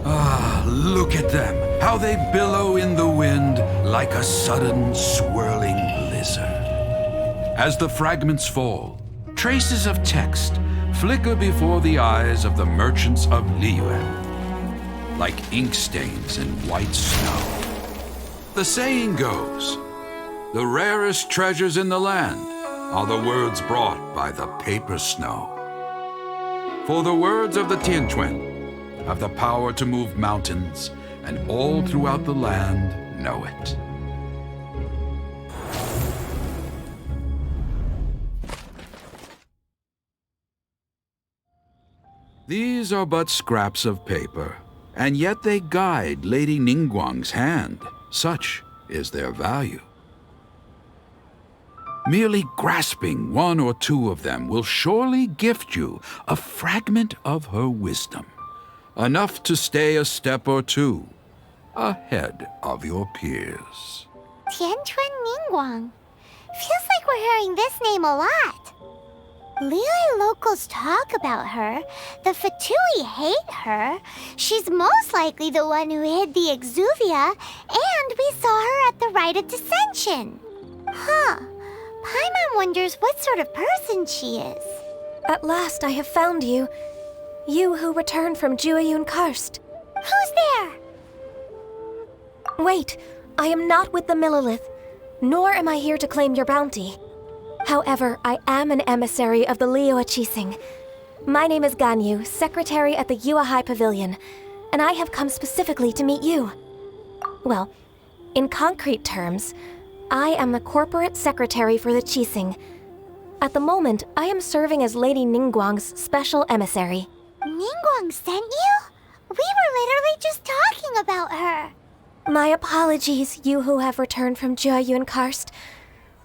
Ah, look at them, how they billow in the wind like a sudden swirling blizzard. As the fragments fall, traces of text flicker before the eyes of the merchants of Liyue, like ink stains in white snow. The saying goes, the rarest treasures in the land are the words brought by the paper snow. For the words of the Tianquan have the power to move mountains, and all throughout the land know it. These are but scraps of paper, and yet they guide Lady Ningguang's hand. Such is their value. Merely grasping 1 or 2 of them will surely gift you a fragment of her wisdom, enough to stay a step or 2 ahead of your peers. Tianquan Ningguang. Feels like we're hearing this name a lot. Liyue locals talk about her. The Fatui hate her. She's most likely the one who hid the Exuvia, and we saw her at the Rite of Dissension. Huh. Paimon wonders what sort of person she is. At last I have found you. You who returned from Jueyun Karst. Who's there? Wait, I am not with the Millelith, nor am I here to claim your bounty. However, I am an emissary of the Liyue Qixing. My name is Ganyu, secretary at the Yuehai Pavilion, and I have come specifically to meet you. Well, in concrete terms, I am the corporate secretary for the Qixing. At the moment, I am serving as Lady Ningguang's special emissary. Ningguang sent you? We were literally just talking about her. My apologies, you who have returned from Jueyun Karst.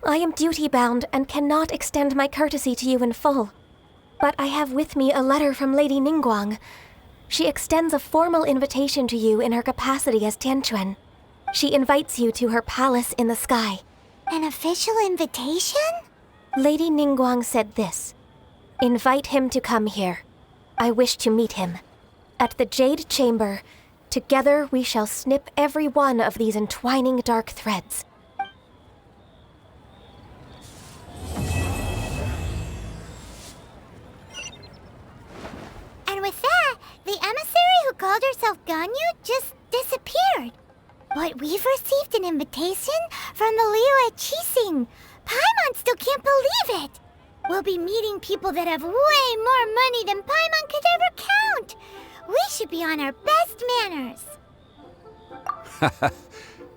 I am duty-bound and cannot extend my courtesy to you in full. But I have with me a letter from Lady Ningguang. She extends a formal invitation to you in her capacity as Tianquan. She invites you to her palace in the sky. An official invitation? Lady Ningguang said this. Invite him to come here. I wish to meet him. At the Jade Chamber, together we shall snip every one of these entwining dark threads. And with that, the emissary who called herself himself Ganyu just disappeared. But we've received an invitation from the Liyue Chising. Paimon still can't believe it. We'll be meeting people that have way more money than Paimon could ever count. We should be on our best manners.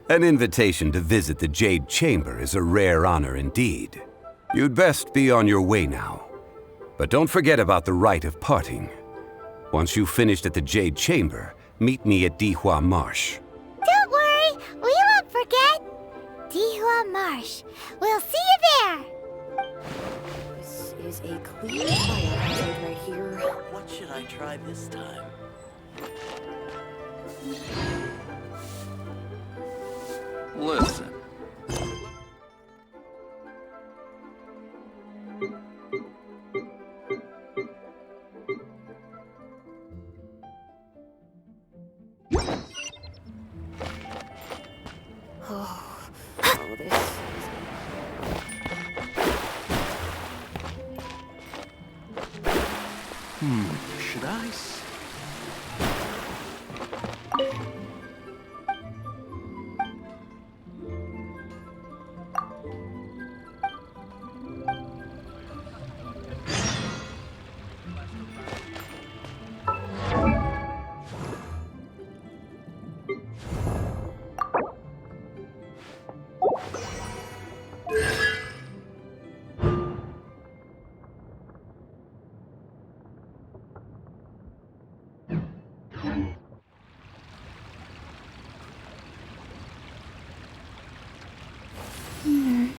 An invitation to visit the Jade Chamber is a rare honor indeed. You'd best be on your way now. But don't forget about the rite of parting. Once you've finished at the Jade Chamber, meet me at Dihua Marsh. Don't worry, we won't forget. Dihua Marsh. We'll see you there. This is a clear fire hazard right here. What should I try this time? Listen. This is... Should I